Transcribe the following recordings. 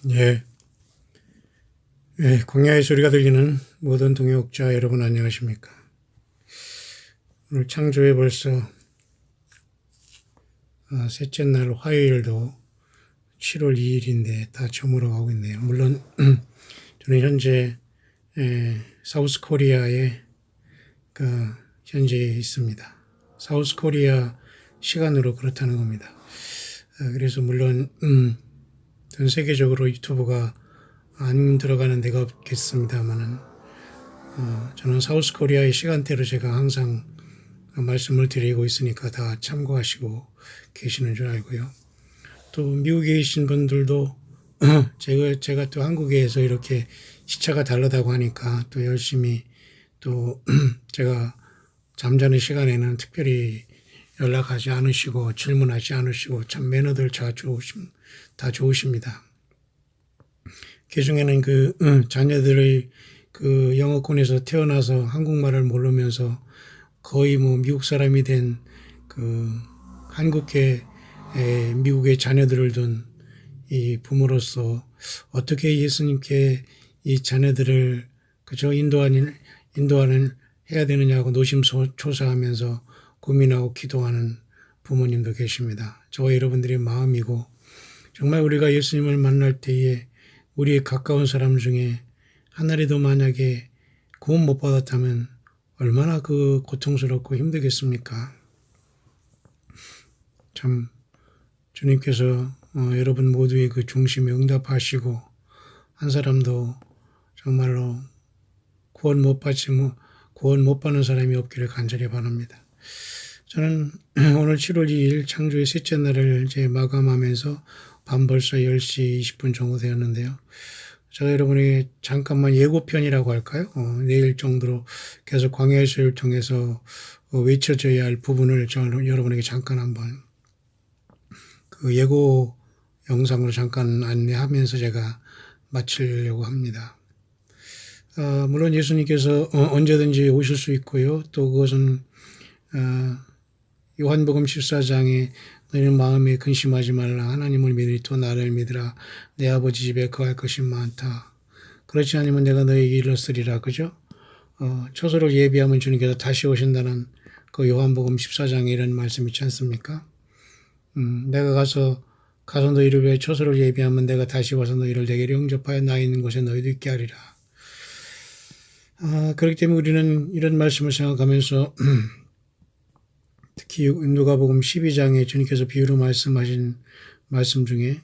예, 광야의 소리가 들리는 모든 동역자 여러분 안녕하십니까? 오늘 창조에 벌써 셋째 날 화요일도 7월 2일인데 다 저물어가고 있네요. 물론 저는 현재 사우스 코리아에 현재 있습니다. 사우스 코리아 시간으로 그렇다는 겁니다. 그래서 물론 전 세계적으로 유튜브가 안 들어가는 데가 없겠습니다만은 저는 사우스 코리아의 시간대로 제가 항상 말씀을 드리고 있으니까 다 참고하시고 계시는 줄 알고요. 또 미국에 계신 분들도 제가 또 한국에서 이렇게 시차가 다르다고 하니까 또 열심히 또 제가 잠자는 시간에는 특별히 연락하지 않으시고 질문하지 않으시고 참 매너들 다 좋으십니다. 그 중에는 자녀들의 영어권에서 태어나서 한국말을 모르면서 거의 미국 사람이 된 한국계 미국의 자녀들을 둔 이 부모로서 어떻게 예수님께 이 자녀들을 인도하는 해야 되느냐고 노심초사하면서 고민하고 기도하는 부모님도 계십니다. 저와 여러분들의 마음이고 정말 우리가 예수님을 만날 때에 우리의 가까운 사람 중에 하나라도 만약에 구원 못 받았다면 얼마나 고통스럽고 힘들겠습니까? 참 주님께서 여러분 모두의 중심에 응답하시고 한 사람도 정말로 구원 못 받는 사람이 없기를 간절히 바랍니다. 저는 오늘 7월 2일 창조의 셋째 날을 이제 마감하면서 밤 벌써 10시 20분 정도 되었는데요. 제가 여러분에게 잠깐만 예고편이라고 할까요? 내일 정도로 계속 광야의 소리를 통해서 외쳐져야 할 부분을 여러분에게 잠깐 한번 예고 영상으로 잠깐 안내하면서 제가 마치려고 합니다. 물론 예수님께서 언제든지 오실 수 있고요. 또 그것은 요한복음 14장에 너희는 마음에 근심하지 말라. 하나님을 믿으니 또 나를 믿으라. 내 아버지 집에 거할 것이 많다. 그렇지 않으면 내가 너희에게 일렀으리라. 그죠? 초소를 예비하면 주님께서 다시 오신다는 요한복음 14장에 이런 말씀 있지 않습니까? 내가 가서 너희를 위해 초소를 예비하면 내가 다시 와서 너희를 내게 영접하여 나 있는 곳에 너희도 있게 하리라. 그렇기 때문에 우리는 이런 말씀을 생각하면서 특히 누가복음 12장에 주님께서 비유로 말씀하신 말씀 중에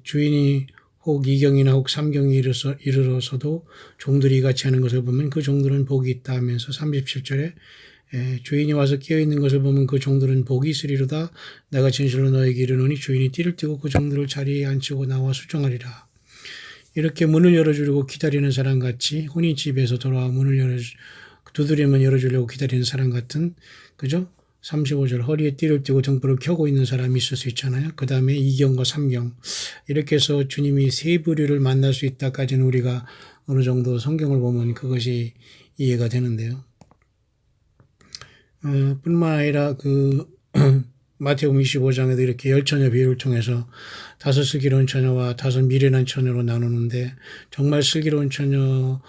주인이 혹 2경이나 혹 3경이 이르러서도 종들이 같이 하는 것을 보면 그 종들은 복이 있다 하면서 37절에 주인이 와서 깨어있는 것을 보면 그 종들은 복이 있으리로다. 내가 진실로 너에게 이르노니 주인이 띠를 띠고 그 종들을 자리에 앉히고 나와 수종하리라. 이렇게 문을 열어주려고 기다리는 사람같이 혼인집에서 돌아와 문을 두드리면 열어주려고 기다리는 사람 같은 그죠? 35절 허리에 띠를 띠고 등불을 켜고 있는 사람이 있을 수 있잖아요. 그 다음에 2경과 3경 이렇게 해서 주님이 세 부류를 만날 수 있다까지는 우리가 어느 정도 성경을 보면 그것이 이해가 되는데요. 뿐만 아니라 마태복음 25장에도 이렇게 10처녀 비유를 통해서 5 슬기로운 처녀와 5 미련한 처녀로 나누는데 정말 슬기로운 처녀는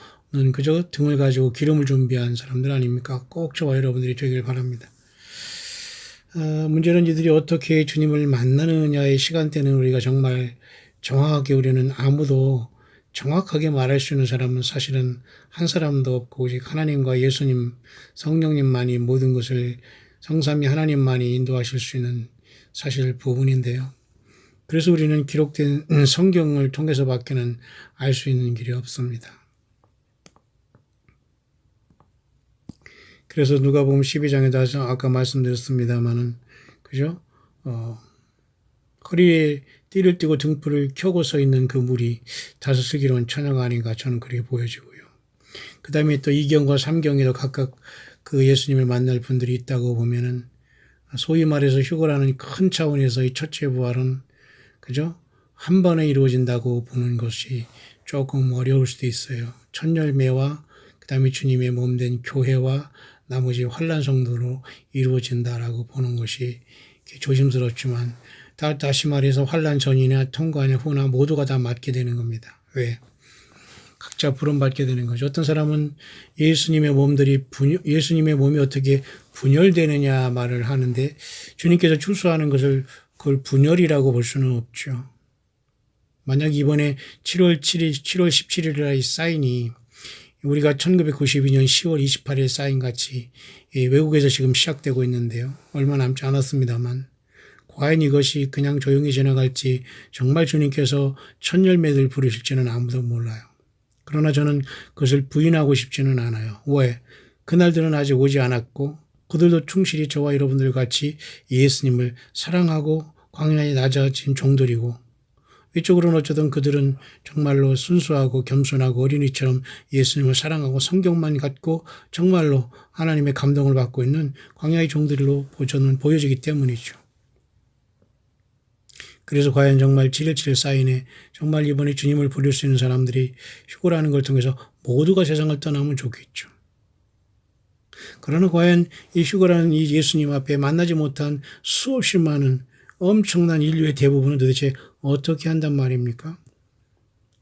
그저 등을 가지고 기름을 준비한 사람들 아닙니까? 꼭 저와 여러분들이 되길 바랍니다. 문제는 이들이 어떻게 주님을 만나느냐의 시간대는 우리가 정말 정확하게 우리는 아무도 정확하게 말할 수 있는 사람은 사실은 한 사람도 없고 오직 하나님과 예수님, 성령님만이 모든 것을 성삼위 하나님만이 인도하실 수 있는 사실 부분인데요. 그래서 우리는 기록된 성경을 통해서밖에는 알 수 있는 길이 없습니다. 그래서 누가복음 12장에다 아까 말씀드렸습니다마는 그죠? 허리에 띠를 띠고 등불을 켜고 서 있는 그 물이 5 슬기로운 처녀가 아닌가 저는 그렇게 보여지고요. 그 다음에 또 2경과 3경에도 각각 예수님을 만날 분들이 있다고 보면은 소위 말해서 휴거라는 큰 차원에서 이 첫째 부활은 그죠? 한 번에 이루어진다고 보는 것이 조금 어려울 수도 있어요. 첫 열매와 그 다음에 주님의 몸된 교회와 나머지 환란 성도로 이루어진다라고 보는 것이 조심스럽지만 다시 말해서 환난 전이나 통과나 후나 모두가 다 맞게 되는 겁니다. 왜? 각자 부름받게 되는 거죠. 어떤 사람은 예수님의 몸이 어떻게 분열되느냐 말을 하는데 주님께서 추수하는 것을 그걸 분열이라고 볼 수는 없죠. 만약 이번에 7월 17일에 사인이 우리가 1992년 10월 28일 사인 같이 외국에서 지금 시작되고 있는데요. 얼마 남지 않았습니다만 과연 이것이 그냥 조용히 지나갈지 정말 주님께서 첫 열매를 부르실지는 아무도 몰라요. 그러나 저는 그것을 부인하고 싶지는 않아요. 왜? 그날들은 아직 오지 않았고 그들도 충실히 저와 여러분들 같이 예수님을 사랑하고 광야에 낮아진 종들이고 이쪽으로는 어쩌든 그들은 정말로 순수하고 겸손하고 어린이처럼 예수님을 사랑하고 성경만 갖고 정말로 하나님의 감동을 받고 있는 광야의 종들로 저는 보여지기 때문이죠. 그래서 과연 정말 7.17 사인에 정말 이번에 주님을 부를 수 있는 사람들이 휴거라는 걸 통해서 모두가 세상을 떠나면 좋겠죠. 그러나 과연 이 휴거라는 이 예수님 앞에 만나지 못한 수없이 많은 엄청난 인류의 대부분은 도대체 어떻게 한단 말입니까?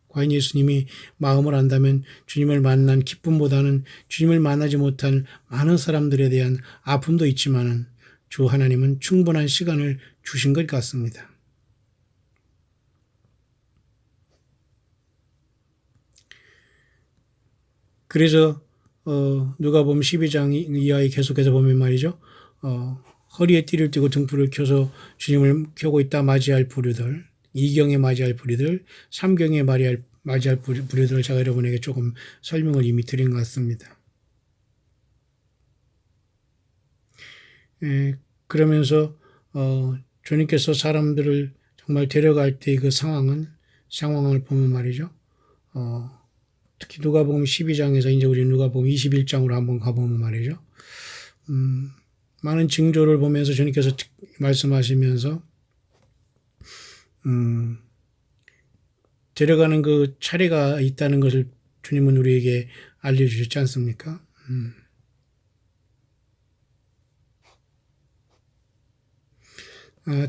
과연 예수님이 마음을 안다면 주님을 만난 기쁨보다는 주님을 만나지 못한 많은 사람들에 대한 아픔도 있지만은 주 하나님은 충분한 시간을 주신 것 같습니다. 그래서 누가복음 12장 이하에 계속해서 보면 말이죠. 허리에 띠를 띠고 등불을 켜서 주님을 켜고 있다 맞이할 부류들, 2경에 맞이할 부류들, 3경에 맞이할 부류들을 제가 여러분에게 조금 설명을 이미 드린 것 같습니다. 그러면서 주님께서 사람들을 정말 데려갈 때 그 상황을 보면 말이죠. 특히 누가복음 12장에서 이제 우리 누가복음 21장으로 한번 가보면 말이죠. 많은 징조를 보면서 주님께서 말씀하시면서 데려가는 그 차례가 있다는 것을 주님은 우리에게 알려주셨지 않습니까?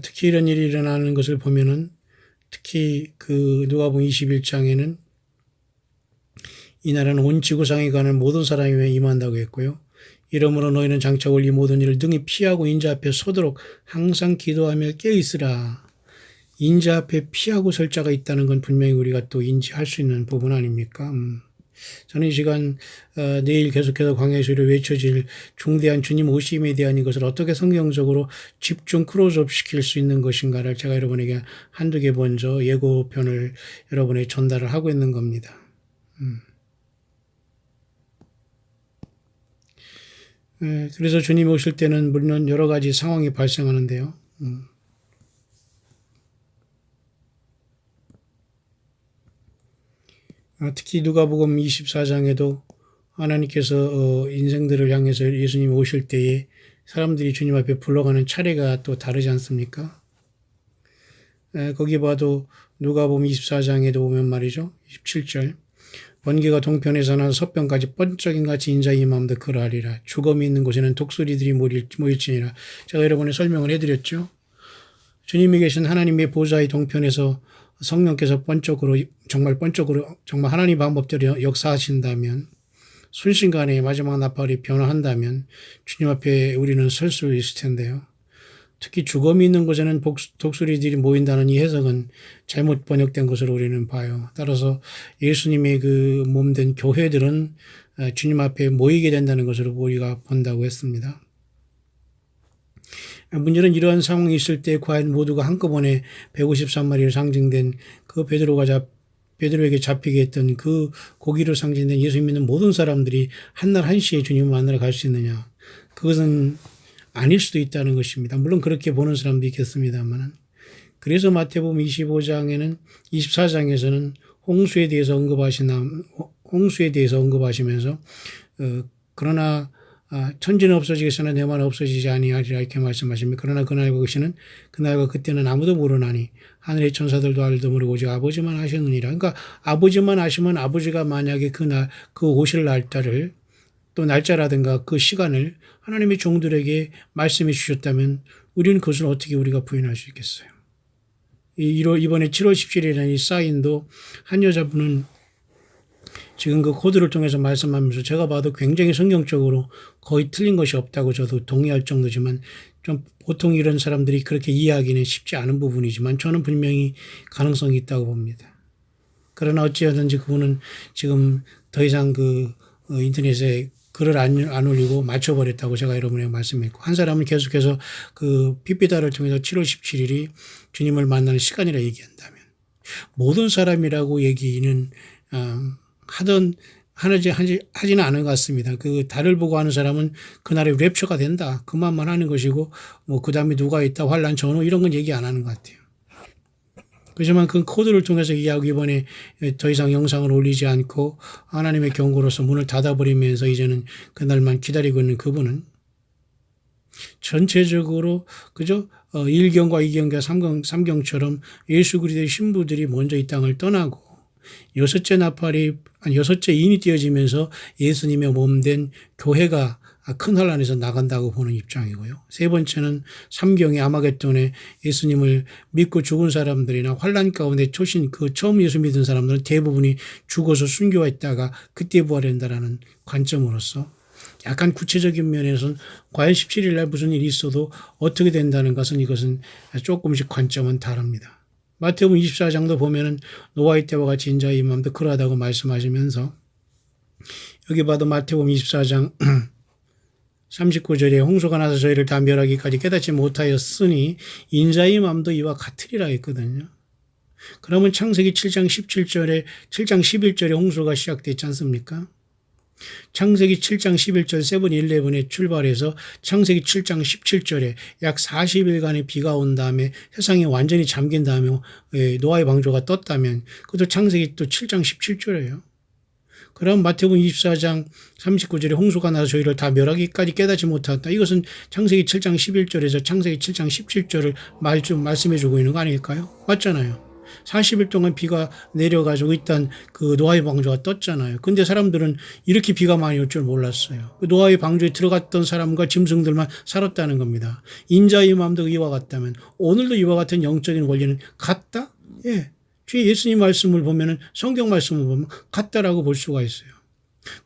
특히 이런 일이 일어나는 것을 보면은 특히 그 누가복음 21장에는 이 나라는 온 지구상에 가는 모든 사람이 임한다고 했고요. 이러므로 너희는 장차 올 이 모든 일을 능히 피하고 인자 앞에 서도록 항상 기도하며 깨어있으라. 인자 앞에 피하고 설 자가 있다는 건 분명히 우리가 또 인지할 수 있는 부분 아닙니까? 저는 이 시간 내일 계속해서 광야의 소리를 외쳐질 중대한 주님 오심에 대한 이것을 어떻게 성경적으로 집중 클로즈업 시킬 수 있는 것인가를 제가 여러분에게 한두 개 먼저 예고편을 여러분에게 전달을 하고 있는 겁니다. 그래서 주님이 오실 때는 물론 여러 가지 상황이 발생하는데요. 특히 누가복음 24장에도 하나님께서 인생들을 향해서 예수님이 오실 때에 사람들이 주님 앞에 불러가는 차례가 또 다르지 않습니까? 거기 봐도 누가복음 24장에도 보면 말이죠. 27절 번개가 동편에서 나서 서편까지 번쩍인 같이 인자의 임함도 그러하리라. 죽음이 있는 곳에는 독수리들이 모일지니라. 제가 여러분에 설명을 해드렸죠. 주님이 계신 하나님의 보좌의 동편에서 성령께서 정말 하나님 방법대로 역사하신다면 순식간에 마지막 나팔이 변화한다면 주님 앞에 우리는 설 수 있을 텐데요. 특히 죽음이 있는 곳에는 독수리들이 모인다는 이 해석은 잘못 번역된 것으로 우리는 봐요. 따라서 예수님의 그 몸된 교회들은 주님 앞에 모이게 된다는 것으로 우리가 본다고 했습니다. 문제는 이러한 상황이 있을 때 과연 모두가 한꺼번에 153마리로 상징된 그 베드로에게 잡히게 했던 그 고기로 상징된 예수 믿는 모든 사람들이 한날 한시에 주님을 만나러 갈 수 있느냐. 그것은 아닐 수도 있다는 것입니다. 물론 그렇게 보는 사람도 있겠습니다만. 그래서 마태복음 24장에서는 홍수에 대해서 언급하시면서 그러나 천지는 없어지겠으나 내 말은 없어지지 아니하리라 이렇게 말씀하십니다. 그러나 그날과 그때는 아무도 모르나니 하늘의 천사들도 알도 모르고 오직 아버지만 아시느니라. 그러니까 아버지만 아시면 아버지가 만약에 그 오실 날짜를 또 날짜라든가 그 시간을 하나님의 종들에게 말씀해 주셨다면 우리는 그것을 어떻게 우리가 부인할 수 있겠어요? 이번에 7월 17일이라는 이 사인도 한 여자분은 지금 그 코드를 통해서 말씀하면서 제가 봐도 굉장히 성경적으로 거의 틀린 것이 없다고 저도 동의할 정도지만 좀 보통 이런 사람들이 그렇게 이해하기는 쉽지 않은 부분이지만 저는 분명히 가능성이 있다고 봅니다. 그러나 어찌하든지 그분은 지금 더 이상 인터넷에 글을 안 올리고 맞춰버렸다고 제가 여러분에게 말씀했고, 한 사람은 계속해서 그 피피다를 통해서 7월 17일이 주님을 만나는 시간이라 얘기한다면, 모든 사람이라고 얘기는 하지는 않은 것 같습니다. 그 달을 보고 하는 사람은 그날에 랩처가 된다, 그만만 하는 것이고, 그 다음에 누가 있다, 환란 전후 이런 건 얘기 안 하는 것 같아요. 그렇지만 그 코드를 통해서 이야기 이번에 더 이상 영상을 올리지 않고 하나님의 경고로서 문을 닫아버리면서 이제는 그날만 기다리고 있는 그분은 전체적으로 그저 1경과 2경과 3경처럼 예수 그리스도의 신부들이 먼저 이 땅을 떠나고 여섯째 인이 띄어지면서 예수님의 몸된 교회가 큰 환란에서 나간다고 보는 입장이고요. 세 번째는 3경의 아마겟돈에 예수님을 믿고 죽은 사람들이나 환란 가운데 처음 예수 믿은 사람들은 대부분이 죽어서 순교했다가 그때 부활한다라는 관점으로서 약간 구체적인 면에서는 과연 17일 날 무슨 일이 있어도 어떻게 된다는 것은 이것은 조금씩 관점은 다릅니다. 마태복음 24장도 보면은 노아의 때와 같이 인자의 임함도 그러하다고 말씀하시면서 여기 봐도 마태복음 24장 39절에 홍수가 나서 저희를 다 멸하기까지 깨닫지 못하였으니 인자의 마음도 이와 같으리라 했거든요. 그러면 창세기 7장 11절에 홍수가 시작됐지 않습니까? 창세기 7장 11절 세븐 11에 출발해서 창세기 7장 17절에 약 40일간의 비가 온 다음에 세상이 완전히 잠긴 다음에 노아의 방주가 떴다면 그것도 창세기 또 7장 17절이에요. 그럼 마태복음 24장 39절에 홍수가 나서 저희를 다 멸하기까지 깨닫지 못했다. 이것은 창세기 7장 11절에서 창세기 7장 17절을 말씀해 주고 있는 거 아닐까요? 맞잖아요. 40일 동안 비가 내려가지고 일단 그 노아의 방주가 떴잖아요. 근데 사람들은 이렇게 비가 많이 올 줄 몰랐어요. 그 노아의 방주에 들어갔던 사람과 짐승들만 살았다는 겁니다. 인자의 마음도 이와 같다면 오늘도 이와 같은 영적인 원리는 같다? 예. 뒤에 예수님 말씀을 보면은 성경 말씀을 보면 같다라고 볼 수가 있어요.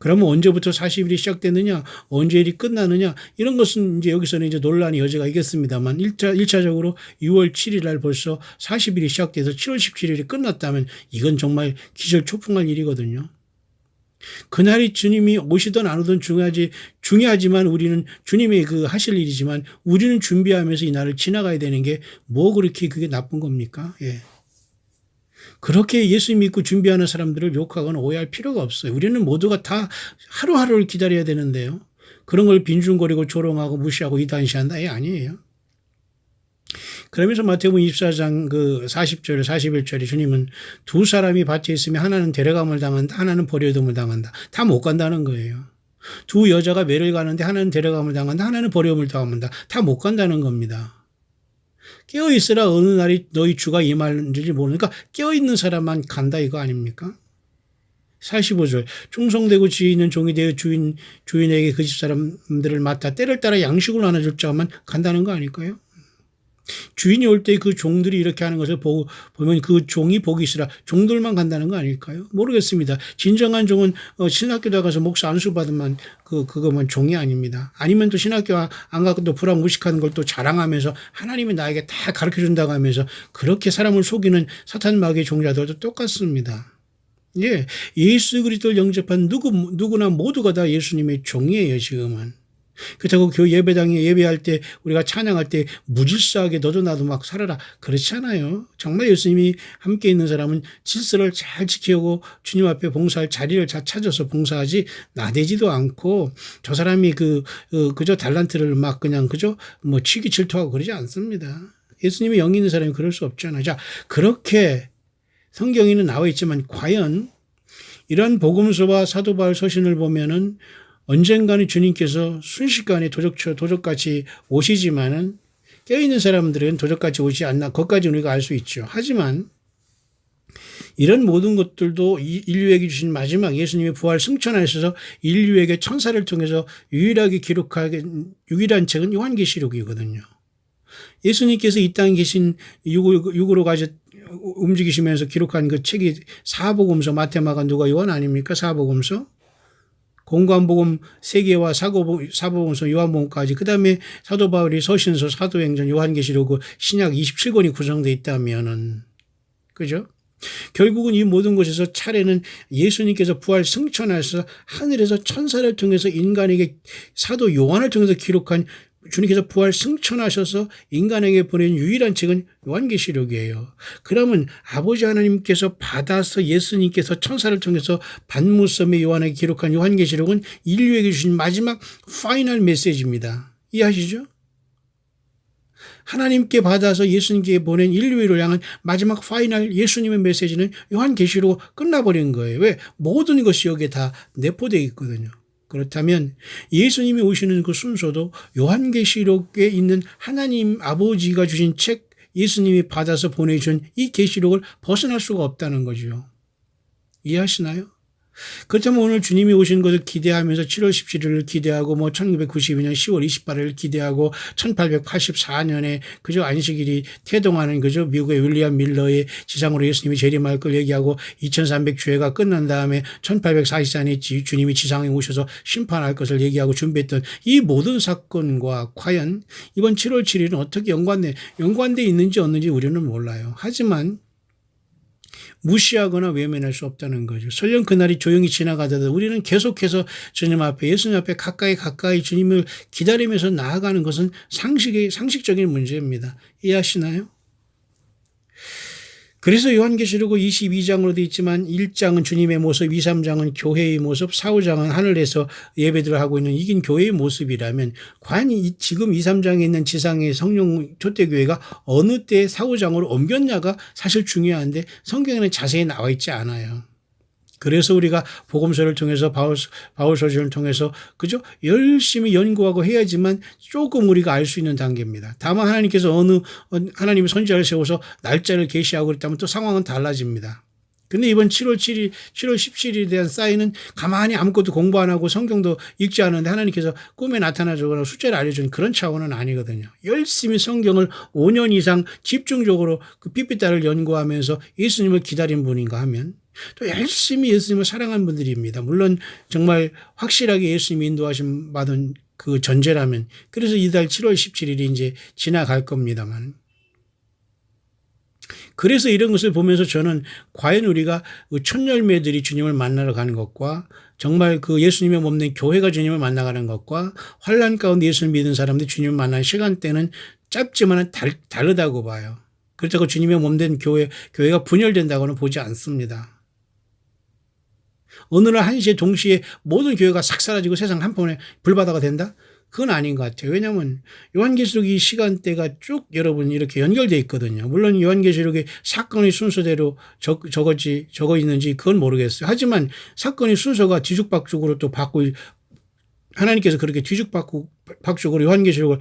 그러면 언제부터 40일이 시작됐느냐, 언제 일이 끝나느냐, 이런 것은 이제 여기서는 이제 논란의 여지가 있겠습니다만 1차적으로 6월 7일 날 벌써 40일이 시작돼서 7월 17일이 끝났다면 이건 정말 기절초풍할 일이거든요. 그날이 주님이 오시든 안 오든 중요하지만 우리는 주님이 하실 일이지만 우리는 준비하면서 이 날을 지나가야 되는 게 뭐 그렇게 그게 나쁜 겁니까? 예. 그렇게 예수 믿고 준비하는 사람들을 욕하거나 오해할 필요가 없어요. 우리는 모두가 다 하루하루를 기다려야 되는데요. 그런 걸 빈중거리고 조롱하고 무시하고 이단시한다. 아니에요. 그러면서 마태복음 24장 40절, 41절에 주님은 두 사람이 밭에 있으면 하나는 데려감을 당한다, 하나는 버려둠을 당한다. 다 못 간다는 거예요. 두 여자가 매를 가는데 하나는 데려감을 당한다, 하나는 버려움을 당한다. 다 못 간다는 겁니다. 깨어있으라 어느 날이 너희 주가 임할지 모르니까 깨어있는 사람만 간다 이거 아닙니까? 45절 충성되고 지혜 있는 종이 되어 주인에게 그 집 사람들을 맡아 때를 따라 양식을 나눠줄 자만 간다는 거 아닐까요? 주인이 올 때 그 종들이 이렇게 하는 것을 보면 그 종이 복이 있으라 종들만 간다는 거 아닐까요? 모르겠습니다. 진정한 종은 신학교 가서 목사 안수 받으면 그거만 종이 아닙니다. 아니면 또 신학교 안 가고 또 불황무식하는 걸 또 자랑하면서 하나님이 나에게 다 가르쳐 준다고 하면서 그렇게 사람을 속이는 사탄 마귀의 종자들도 똑같습니다. 예, 예수 그리스도를 영접한 누구나 모두가 다 예수님의 종이에요, 지금은. 그렇다고 교회 예배당에 예배할 때 우리가 찬양할 때 무질서하게 너도 나도 막 살아라 그렇지 않아요. 정말 예수님이 함께 있는 사람은 질서를 잘 지키고 주님 앞에 봉사할 자리를 잘 찾아서 봉사하지 나대지도 않고 저 사람이 그저 달란트를 막 그냥 그저 뭐 치기 질투하고 그러지 않습니다. 예수님이 영이 있는 사람이 그럴 수 없잖아요. 자, 그렇게 성경에는 나와 있지만 과연 이런 복음서와 사도 바울 서신을 보면은 언젠가는 주님께서 순식간에 도적같이 오시지만은 깨어있는 사람들은 도적같이 오지 않나, 그것까지 우리가 알 수 있죠. 하지만 이런 모든 것들도 인류에게 주신 마지막 예수님의 부활 승천에 있어서 인류에게 천사를 통해서 유일한 책은 요한계시록이거든요. 예수님께서 이 땅에 계신 육으로 가셔 움직이시면서 기록한 그 책이 사복음서, 마태마가, 누가, 요한 아닙니까? 사복음서. 공관복음 3개와 사복음서, 요한복음까지, 그 다음에 사도 바울이 서신서, 사도행전, 요한계시록 그 신약 27권이 구성되어 있다면은, 그죠? 결국은 이 모든 것에서 차례는 예수님께서 부활 승천하셔서 하늘에서 천사를 통해서 인간에게 사도 요한을 통해서 기록한 주님께서 부활 승천하셔서 인간에게 보낸 유일한 책은 요한계시록이에요. 그러면 아버지 하나님께서 받아서 예수님께서 천사를 통해서 반무섬의 요한에게 기록한 요한계시록은 인류에게 주신 마지막 파이널 메시지입니다. 이해하시죠? 하나님께 받아서 예수님께 보낸 인류를 향한 마지막 파이널 예수님의 메시지는 요한계시록으로 끝나버린 거예요. 왜? 모든 것이 여기에 다 내포되어 있거든요. 그렇다면 예수님이 오시는 그 순서도 요한계시록에 있는 하나님 아버지가 주신 책, 예수님이 받아서 보내준 이 계시록을 벗어날 수가 없다는 거죠. 이해하시나요? 그렇다면 오늘 주님이 오신 것을 기대하면서 7월 17일을 기대하고 1992년 10월 28일을 기대하고 1884년에 그저 안식일이 태동하는 그저 미국의 윌리엄 밀러의 지상으로 예수님이 재림할 걸 얘기하고 2300주회가 끝난 다음에 1844년에 주님이 지상에 오셔서 심판할 것을 얘기하고 준비했던 이 모든 사건과 과연 이번 7월 7일은 어떻게 연관돼 있는지 없는지 우리는 몰라요. 하지만 무시하거나 외면할 수 없다는 거죠. 설령 그날이 조용히 지나가더라도 우리는 계속해서 주님 앞에, 예수님 앞에 가까이 주님을 기다리면서 나아가는 것은 상식적인 문제입니다. 이해하시나요? 그래서 요한계시록 22장으로 되어 있지만 1장은 주님의 모습, 2, 3장은 교회의 모습, 4, 5장은 하늘에서 예배들을 하고 있는 이긴 교회의 모습이라면 과연 지금 2, 3장에 있는 지상의 성령 초대교회가 어느 때 4, 5장으로 옮겼냐가 사실 중요한데 성경에는 자세히 나와 있지 않아요. 그래서 우리가 복음서를 통해서 바울 서신을 통해서 그죠? 열심히 연구하고 해야지만 조금 우리가 알 수 있는 단계입니다. 다만 하나님께서 하나님의 선지자를 세워서 날짜를 계시하고 그랬다면 또 상황은 달라집니다. 근데 이번 7월 17일에 대한 사인은 가만히 아무것도 공부 안 하고 성경도 읽지 않은데 하나님께서 꿈에 나타나주거나 숫자를 알려준 그런 차원은 아니거든요. 열심히 성경을 5년 이상 집중적으로 그 삐삐따를 연구하면서 예수님을 기다린 분인가 하면 또 열심히 예수님을 사랑한 분들입니다. 물론 정말 확실하게 예수님이 인도하심 받은 그 전제라면 그래서 이달 7월 17일이 이제 지나갈 겁니다만 그래서 이런 것을 보면서 저는 과연 우리가 첫 열매들이 주님을 만나러 가는 것과 정말 그 예수님의 몸된 교회가 주님을 만나가는 것과 환난 가운데 예수를 믿은 사람들이 주님을 만나는 시간대는 짧지만 다르다고 봐요. 그렇다고 주님의 몸된 교회가 분열된다고는 보지 않습니다. 어느 날 한시에 동시에 모든 교회가 싹 사라지고 세상 한꺼번에 불바다가 된다? 그건 아닌 것 같아요. 왜냐하면 요한계시록 이 시간대가 쭉 여러분 이렇게 연결되어 있거든요. 물론 요한계시록의 사건의 순서대로 적어 있는지 그건 모르겠어요. 하지만 사건의 순서가 뒤죽박죽으로 또 하나님께서 그렇게 뒤죽박죽으로 요한계시록을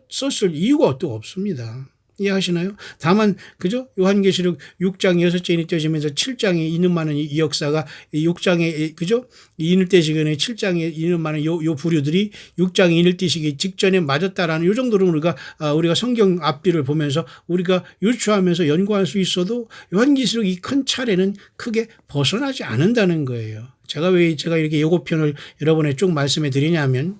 썼을 이유가 또 없습니다. 이해하시나요? 다만 그죠? 요한계시록 6장 6째인이 떼지면서 7장에 있는 많은 이 역사가 6장에 그죠? 인을 떼시기에 7장에 있는 많은 요 부류들이 6장에 인을 떼시기 직전에 맞았다라는 요 정도로 우리가 성경 앞뒤를 보면서 우리가 유추하면서 연구할 수 있어도 요한계시록 이 큰 차례는 크게 벗어나지 않는다는 거예요. 제가 이렇게 예고편을 여러분에 쭉 말씀해 드리냐면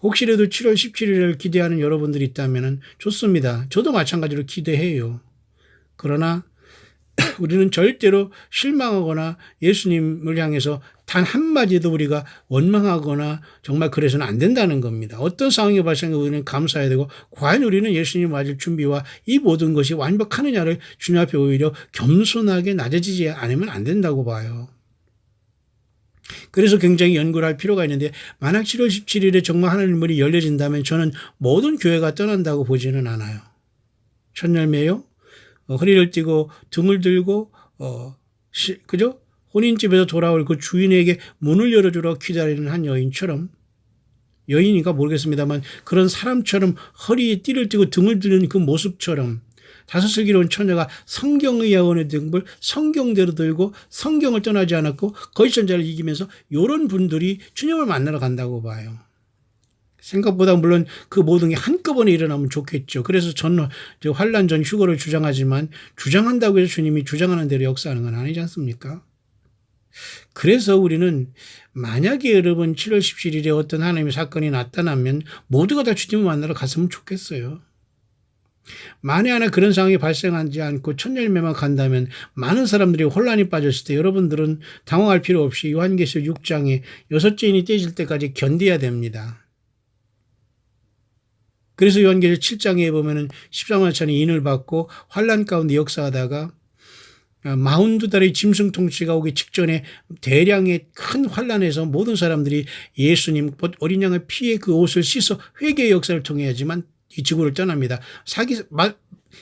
혹시라도 7월 17일을 기대하는 여러분들이 있다면 좋습니다. 저도 마찬가지로 기대해요. 그러나 우리는 절대로 실망하거나 예수님을 향해서 단 한마디도 우리가 원망하거나 정말 그래서는 안 된다는 겁니다. 어떤 상황이 발생해도 우리는 감사해야 되고 과연 우리는 예수님 맞을 준비와 이 모든 것이 완벽하느냐를 주님 앞에 오히려 겸손하게 낮아지지 않으면 안 된다고 봐요. 그래서 굉장히 연구를 할 필요가 있는데 만약 7월 17일에 정말 하나님 문이 열려진다면 저는 모든 교회가 떠난다고 보지는 않아요. 첫 열매요. 허리를 띠고 등을 들고 그죠? 혼인집에서 돌아올 그 주인에게 문을 열어주러 기다리는 한 여인인가 모르겠습니다만 그런 사람처럼 허리에 띠를 띠고 등을 드는 그 모습처럼 다섯 슬기로운 처녀가 성경의 야원의 등불 성경대로 들고 성경을 떠나지 않았고 거짓 선자를 이기면서 이런 분들이 주님을 만나러 간다고 봐요. 생각보다 물론 그 모든 게 한꺼번에 일어나면 좋겠죠. 그래서 환란 전 휴거를 주장하지만 주장한다고 해서 주님이 주장하는 대로 역사하는 건 아니지 않습니까? 그래서 우리는 만약에 여러분 7월 17일에 어떤 하나님의 사건이 나타나면 모두가 다 주님을 만나러 갔으면 좋겠어요. 만에 하나 그런 상황이 발생하지 않고 첫 열매만 간다면 많은 사람들이 혼란이 빠졌을 때 여러분들은 당황할 필요 없이 요한계시록 6장에 6째인이 떼질 때까지 견뎌야 됩니다. 그래서 요한계시록 7장에 보면은 14만 천이 인을 받고 환란 가운데 역사하다가 42달의 짐승 통치가 오기 직전에 대량의 큰 환란에서 모든 사람들이 예수님 어린 양의 피에 그 옷을 씻어 회개의 역사를 통해야지만 이 지구를 떠납니다.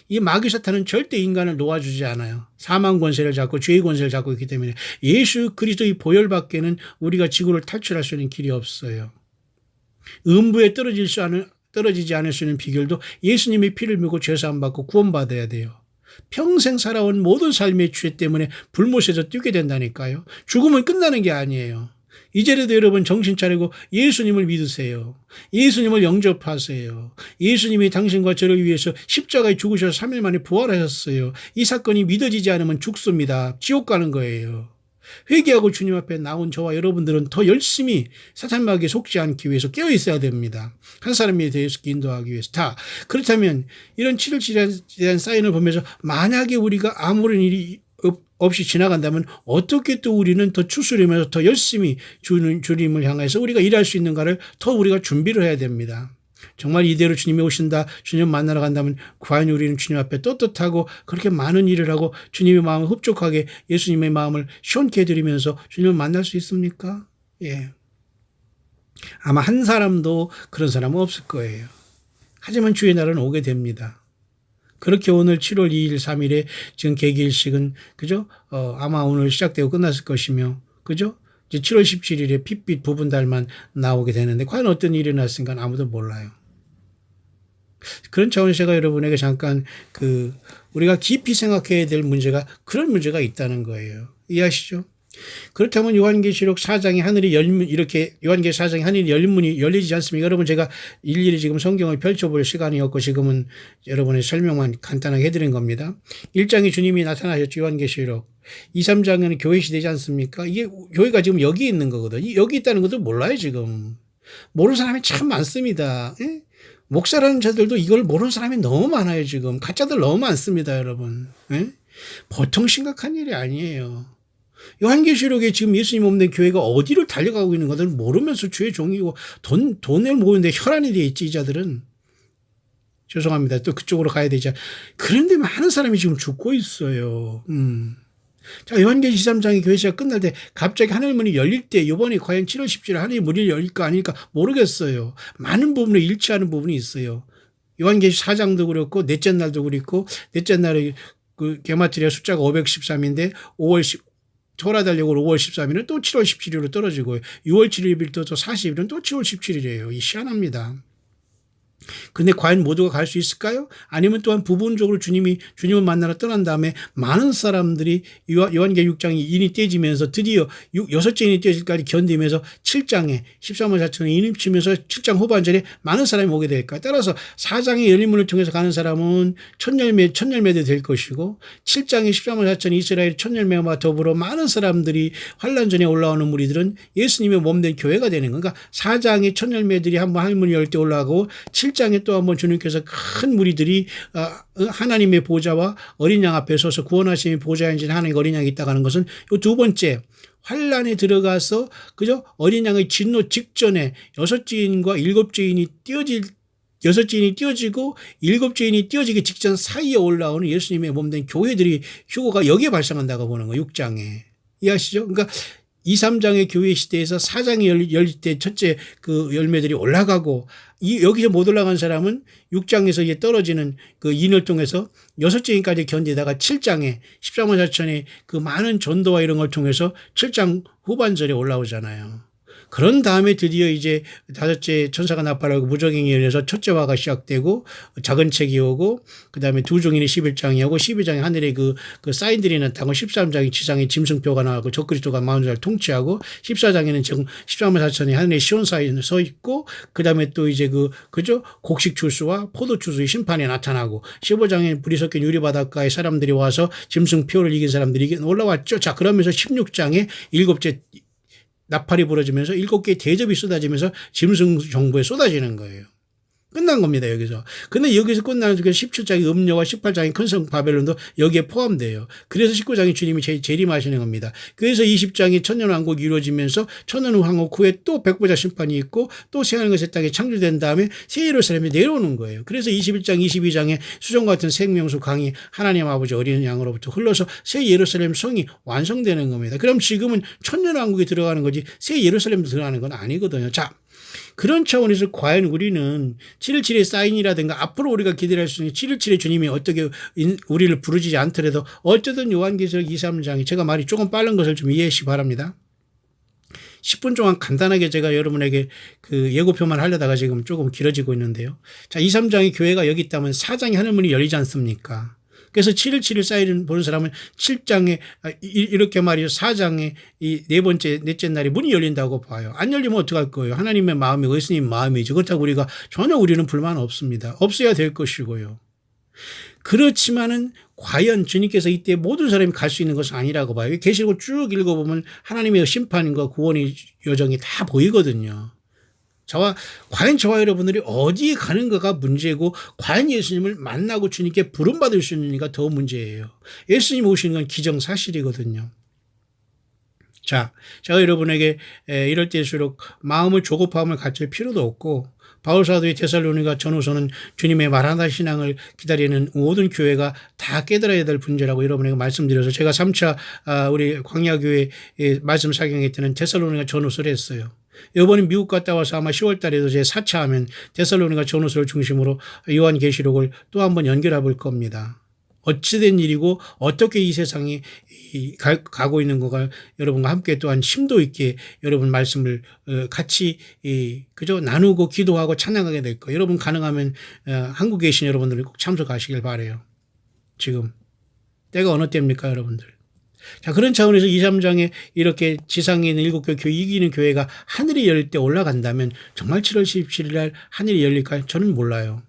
이 마귀 사탄은 절대 인간을 놓아주지 않아요. 사망 권세를 잡고 죄의 권세를 잡고 있기 때문에 예수 그리스도의 보혈밖에는 우리가 지구를 탈출할 수 있는 길이 없어요. 음부에 떨어지지 않을 수 있는 비결도 예수님의 피를 믿고 죄사함 받고 구원받아야 돼요. 평생 살아온 모든 삶의 죄 때문에 불못에서 뛰게 된다니까요. 죽으면 끝나는 게 아니에요. 이제라도 여러분 정신 차리고 예수님을 믿으세요. 예수님을 영접하세요. 예수님이 당신과 저를 위해서 십자가에 죽으셔서 3일 만에 부활하셨어요. 이 사건이 믿어지지 않으면 죽습니다. 지옥 가는 거예요. 회개하고 주님 앞에 나온 저와 여러분들은 더 열심히 사탄 마귀에 속지 않기 위해서 깨어 있어야 됩니다. 한 사람에 대해서 인도하기 위해서 그렇다면 이런 7월절에 대한 사인을 보면서 만약에 우리가 아무런 일이 없이 지나간다면 어떻게 또 우리는 더 추스리면서 더 열심히 주님을 향해서 우리가 일할 수 있는가를 더 우리가 준비를 해야 됩니다. 정말 이대로 주님이 오신다, 주님 만나러 간다면 과연 우리는 주님 앞에 떳떳하고 그렇게 많은 일을 하고 주님의 마음을 흡족하게 예수님의 마음을 시원케 해드리면서 주님을 만날 수 있습니까? 예. 아마 한 사람도 그런 사람은 없을 거예요. 하지만 주의 날은 오게 됩니다. 그렇게 오늘 7월 2일, 3일에 지금 개기일식은, 그죠? 아마 오늘 시작되고 끝났을 것이며, 그죠? 이제 7월 17일에 핏빛 부분 달만 나오게 되는데, 과연 어떤 일이 났을까 아무도 몰라요. 그런 차원에서 제가 여러분에게 잠깐 우리가 깊이 생각해야 될 문제가 그런 문제가 있다는 거예요. 이해하시죠? 그렇다면 요한계시록 4장에 하늘이 열문, 이렇게 요한계시록 4장에 하늘이 열문이 열리지 않습니까? 여러분 제가 일일이 지금 성경을 펼쳐볼 시간이 없고 지금은 여러분의 설명만 간단하게 해드린 겁니다. 1장에 주님이 나타나셨죠. 요한계시록. 2, 3장에는 교회 시대지 않습니까? 이게 교회가 지금 여기 있는 거거든요. 여기 있다는 것도 몰라요 지금. 모르는 사람이 참 많습니다. 예? 목사라는 자들도 이걸 모르는 사람이 너무 많아요 지금. 가짜들 너무 많습니다 여러분. 예? 보통 심각한 일이 아니에요. 요한계시록에 지금 예수님 없는 교회가 어디로 달려가고 있는 것을 모르면서 주의 종이고 돈을 모으는데 혈안이 돼 있지 이 자들은. 죄송합니다. 또 그쪽으로 가야 되지. 그런데 많은 사람이 지금 죽고 있어요. 자, 요한계시록 23장의 교회시가 끝날 때 갑자기 하늘문이 열릴 때 이번에 과연 7월 17일 하늘의 문이 열릴까 아닐까 모르겠어요. 많은 부분에 일치하는 부분이 있어요. 요한계시록 4장도 그렇고 넷째 날도 그렇고 넷째 날에 게마트리아 숫자가 513인데 5월 10 토라 달력으로 5월 13일은 또 7월 17일로 떨어지고 6월 7일부터 또 40일은 또 7월 17일이에요. 이 희한합니다. 근데 과연 모두가 갈 수 있을까요? 아니면 또한 부분적으로 주님을 만나러 떠난 다음에 많은 사람들이 요한계시록 6장이 인이 떼지면서 드디어 6째 인이 떼질까지 견디면서 7장에 14만 4천의 인이 치면서 7장 후반전에 많은 사람이 오게 될까요? 따라서 4장의 열린문을 통해서 가는 사람은 첫 열매도 될 것이고 7장에 14만 4천 이스라엘 첫 열매와 더불어 많은 사람들이 환란 전에 올라오는 무리들은 예수님의 몸된 교회가 되는 건가? 그러니까 4장의 첫 열매들이 한번 하늘문이 열 때 올라가고 7장에 또 한번 주님께서 큰 무리들이 하나님의 보좌와 어린 양 앞에 서서 구원하심의 보좌에 앉은 하나님의 어린 양이 있다고 하는 것은 이 두 번째 환란에 들어가서 그죠? 어린 양의 진노 직전에 6죄인과 7죄인이 띄어지고 7죄인이 띄어지기 직전 사이에 올라오는 예수님의 몸된 교회들이 휴거가 여기에 발생한다고 보는 거예요. 6장에. 이해하시죠? 그러니까 2, 3장의 교회 시대에서 4장이 열릴 때 첫째 열매들이 올라가고 여기서 못 올라간 사람은 6장에서 이제 떨어지는 인을 통해서 6장까지 견디다가 7장에 14만 4천의 많은 전도와 이런 걸 통해서 7장 후반절에 올라오잖아요. 그런 다음에 드디어 이제 다섯째 천사가 나팔하고 무저갱이 열려서 첫째 화가 시작되고 작은 책이 오고 그다음에 두 종인이 11장이 오고 12장에 하늘에 그 사인들이 나타나고 13장이 지상에 짐승표가 나오고 적그리스도가 마흔을 통치하고 14장에는 지금 13만 4천이 하늘에 시온사에 서 있고 그다음에 또 이제 그죠? 곡식 추수와 포도 추수의 심판이 나타나고 15장에 불이 섞인 유리바닷가에 사람들이 와서 짐승표를 이긴 사람들이 올라왔죠. 자, 그러면서 16장에 일곱째 나팔이 부러지면서 7개의 대접이 쏟아지면서 짐승 정부에 쏟아지는 거예요. 끝난 겁니다, 여기서. 근데 여기서 끝나는 그 17장의 음료와 18장의 큰 성 바벨론도 여기에 포함돼요. 그래서 19장에 주님이 재림하시는 겁니다. 그래서 20장이 천년왕국이 이루어지면서 천년왕국 후에 또 백보자 심판이 있고 또 새하늘과 새 땅이 창조된 다음에 새 예루살렘이 내려오는 거예요. 그래서 21장, 22장에 수정 같은 생명수 강이 하나님 아버지 어린 양으로부터 흘러서 새 예루살렘 성이 완성되는 겁니다. 그럼 지금은 천년왕국에 들어가는 거지 새 예루살렘도 들어가는 건 아니거든요. 자, 그런 차원에서 과연 우리는 7.17의 사인이라든가 앞으로 우리가 기대할 수 있는 7.17의 주님이 어떻게 우리를 부르지 않더라도 어쨌든 요한계시록 2, 3장이 제가 말이 조금 빠른 것을 좀 이해하시기 바랍니다. 10분 동안 간단하게 제가 여러분에게 그 예고표만 하려다가 지금 조금 길어지고 있는데요. 자, 2, 3장의 교회가 여기 있다면 4장의 하늘문이 열리지 않습니까? 그래서 7.17을 사인을 보는 사람은 7장에 이렇게 말이죠. 4장에 이 넷째 날이 문이 열린다고 봐요. 안 열리면 어떡할 거예요? 하나님의 마음이 예수님 마음이죠. 그렇다고 우리는 불만 없습니다. 없어야 될 것이고요. 그렇지만은 과연 주님께서 이때 모든 사람이 갈 수 있는 것은 아니라고 봐요. 계시록을 쭉 읽어보면 하나님의 심판과 구원의 여정이 다 보이거든요. 과연 저와 여러분들이 어디에 가는가가 문제고, 과연 예수님을 만나고 주님께 부름받을 수 있는가 더 문제예요. 예수님 오시는 건 기정사실이거든요. 자, 제가 여러분에게 이럴 때일수록 마음을 조급함을 가질 필요도 없고, 바울사도의 데살로니가 전후서는 주님의 말하다 신앙을 기다리는 모든 교회가 다 깨달아야 될 문제라고 여러분에게 말씀드려서 제가 3차 우리 광야교회 말씀 사경회 때는 데살로니가 전후서를 했어요. 이번에 미국 갔다 와서 아마 10월 달에도 제 4차 하면 데살로니가 전후서를 중심으로 요한계시록을 또 한번 연결해 볼 겁니다. 어찌된 일이고 어떻게 이 세상이 가고 있는 거가 여러분과 함께 또한 심도 있게 여러분 말씀을 같이 그저 나누고 기도하고 찬양하게 될 거예요. 여러분 가능하면 한국에 계신 여러분들 꼭 참석하시길 바라요. 지금 때가 어느 때입니까, 여러분들? 자, 그런 차원에서 2, 3장에 이렇게 지상에 있는 7교회 이기는 교회가 하늘이 열릴 때 올라간다면 정말 7월 17일 날 하늘이 열릴까요? 저는 몰라요.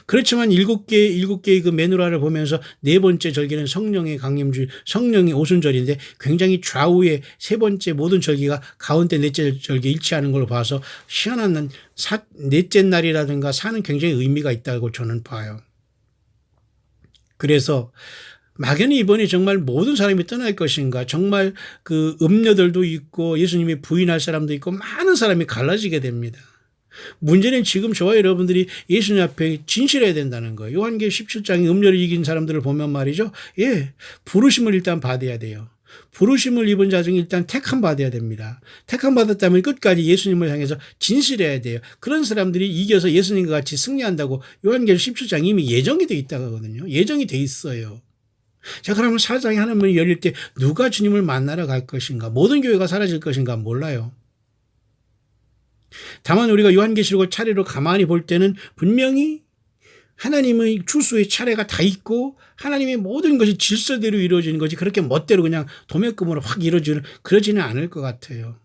그렇지만 7개의 그 메누라를 보면서 네 번째 절기는 성령의 강림주, 성령의 오순절인데 굉장히 좌우에 세 번째 모든 절기가 가운데 넷째 절기에 일치하는 걸 봐서 희한한 넷째 날이라든가 사는 굉장히 의미가 있다고 저는 봐요. 그래서 막연히 이번에 정말 모든 사람이 떠날 것인가, 정말 그 음녀들도 있고 예수님이 부인할 사람도 있고 많은 사람이 갈라지게 됩니다. 문제는 지금 저와 여러분들이 예수님 앞에 진실해야 된다는 거예요. 요한계시록 17장에 음료를 이긴 사람들을 보면 말이죠. 부르심을 일단 받아야 돼요. 부르심을 입은 자 중에 일단 택함 받아야 됩니다. 택함 받았다면 끝까지 예수님을 향해서 진실해야 돼요. 그런 사람들이 이겨서 예수님과 같이 승리한다고 요한계시록 17장 이미 예정이 돼 있다거든요. 예정이 돼 있어요. 자, 그러면 4장에 하나님이 열릴 때 누가 주님을 만나러 갈 것인가? 모든 교회가 사라질 것인가? 몰라요. 다만 우리가 요한계시록을 차례로 가만히 볼 때는 분명히 하나님의 추수의 차례가 다 있고 하나님의 모든 것이 질서대로 이루어지는 거지 그렇게 멋대로 그냥 도매금으로 확 이루어지는 그러지는 않을 것 같아요.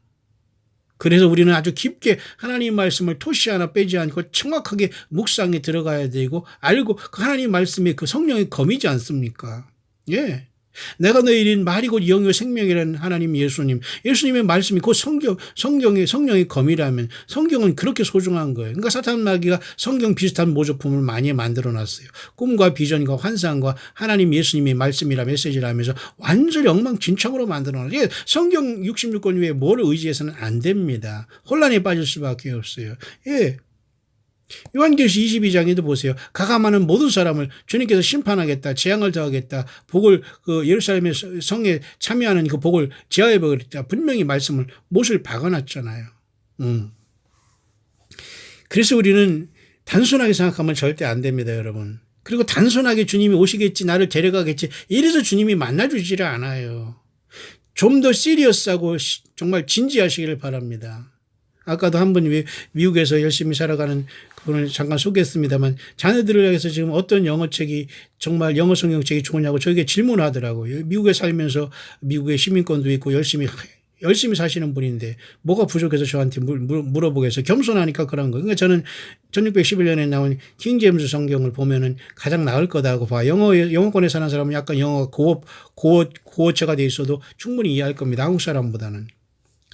그래서 우리는 아주 깊게 하나님 말씀을 토시 하나 빼지 않고 정확하게 묵상에 들어가야 되고 알고 그 하나님 말씀이 그 성령의 검이지 않습니까? 예. 내가 너의 일인 말이 곧 영이요 생명이라는 하나님 예수님의 말씀이 곧 성령의 검이라면 성경은 그렇게 소중한 거예요. 그러니까 사탄 마귀가 성경 비슷한 모조품을 많이 만들어 놨어요. 꿈과 비전과 환상과 하나님 예수님의 말씀이라 메시지라 하면서 완전히 엉망진창으로 만들어 놨어요. 성경 66권 위에 뭐를 의지해서는 안 됩니다. 혼란에 빠질 수밖에 없어요. 예. 요한계시 22장에도 보세요. 가감하는 모든 사람을 주님께서 심판하겠다, 재앙을 더하겠다, 복을 그 예루살렘의 성에 참여하는 그 복을 제하여 버리겠다. 분명히 말씀을 못을 박아놨잖아요. 그래서 우리는 단순하게 생각하면 절대 안 됩니다, 여러분. 그리고 단순하게 주님이 오시겠지, 나를 데려가겠지, 이래서 주님이 만나주지를 않아요. 좀 더 시리어스하고 정말 진지하시기를 바랍니다. 아까도 한 분 미국에서 열심히 살아가는 그분을 잠깐 소개했습니다만 자녀들을 위해서 지금 어떤 영어책이 정말 영어 성경책이 좋으냐고 저에게 질문하더라고요. 미국에 살면서 미국의 시민권도 있고 열심히 사시는 분인데 뭐가 부족해서 저한테 물어보겠어요. 겸손하니까 그런 거예요. 그러니까 저는 1611년에 나온 킹제임스 성경을 보면은 가장 나을 거다고 봐. 영어권에 사는 사람은 약간 영어 고어체가 돼 있어도 충분히 이해할 겁니다. 한국 사람보다는.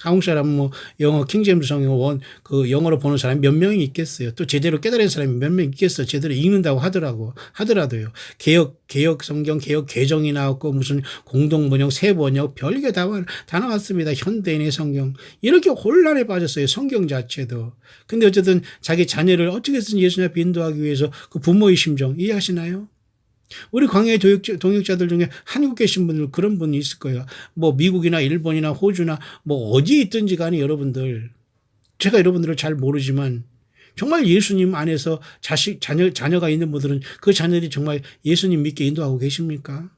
한국 사람은 뭐 영어 킹제임스 성경 그 영어로 보는 사람이 몇 명이 있겠어요. 또 제대로 깨달은 사람이 몇 명 있겠어요. 제대로 읽는다고 하더라도요. 개혁 성경, 개혁 개정이 나왔고 무슨 공동 번역, 새 번역 별게 다 나왔습니다. 현대인의 성경. 이렇게 혼란에 빠졌어요. 성경 자체도. 근데 어쨌든 자기 자녀를 어떻게든 예수님 앞에 인도하기 위해서 그 부모의 심정 이해하시나요? 우리 광야의 동역자들 중에 한국 계신 분들 그런 분이 있을 거예요. 뭐 미국이나 일본이나 호주나 뭐 어디에 있든지 간에 여러분들 제가 여러분들을 잘 모르지만 정말 예수님 안에서 자녀가 있는 분들은 그 자녀들이 정말 예수님 믿게 인도하고 계십니까?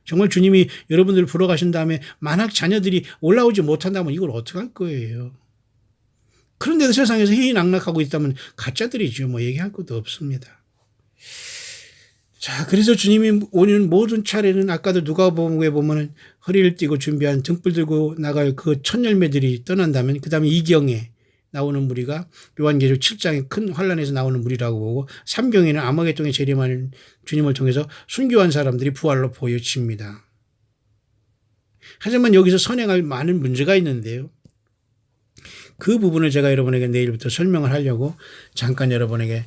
정말 주님이 여러분들을 부러 가신 다음에 만약 자녀들이 올라오지 못한다면 이걸 어떻게 할 거예요? 그런데도 세상에서 희희낙락하고 있다면 가짜들이죠. 뭐 얘기할 것도 없습니다. 자, 그래서 주님이 오는 모든 차례는 아까도 누가복음에 보면은 허리를 띠고 준비한 등불 들고 나갈 그 첫 열매들이 떠난다면 그 다음에 2경에 나오는 무리가 요한계시록 7장의 큰 환란에서 나오는 무리라고 보고 3경에는 아마겟돈에 재림하는 주님을 통해서 순교한 사람들이 부활로 보여집니다. 하지만 여기서 선행할 많은 문제가 있는데요. 그 부분을 제가 여러분에게 내일부터 설명을 하려고 잠깐 여러분에게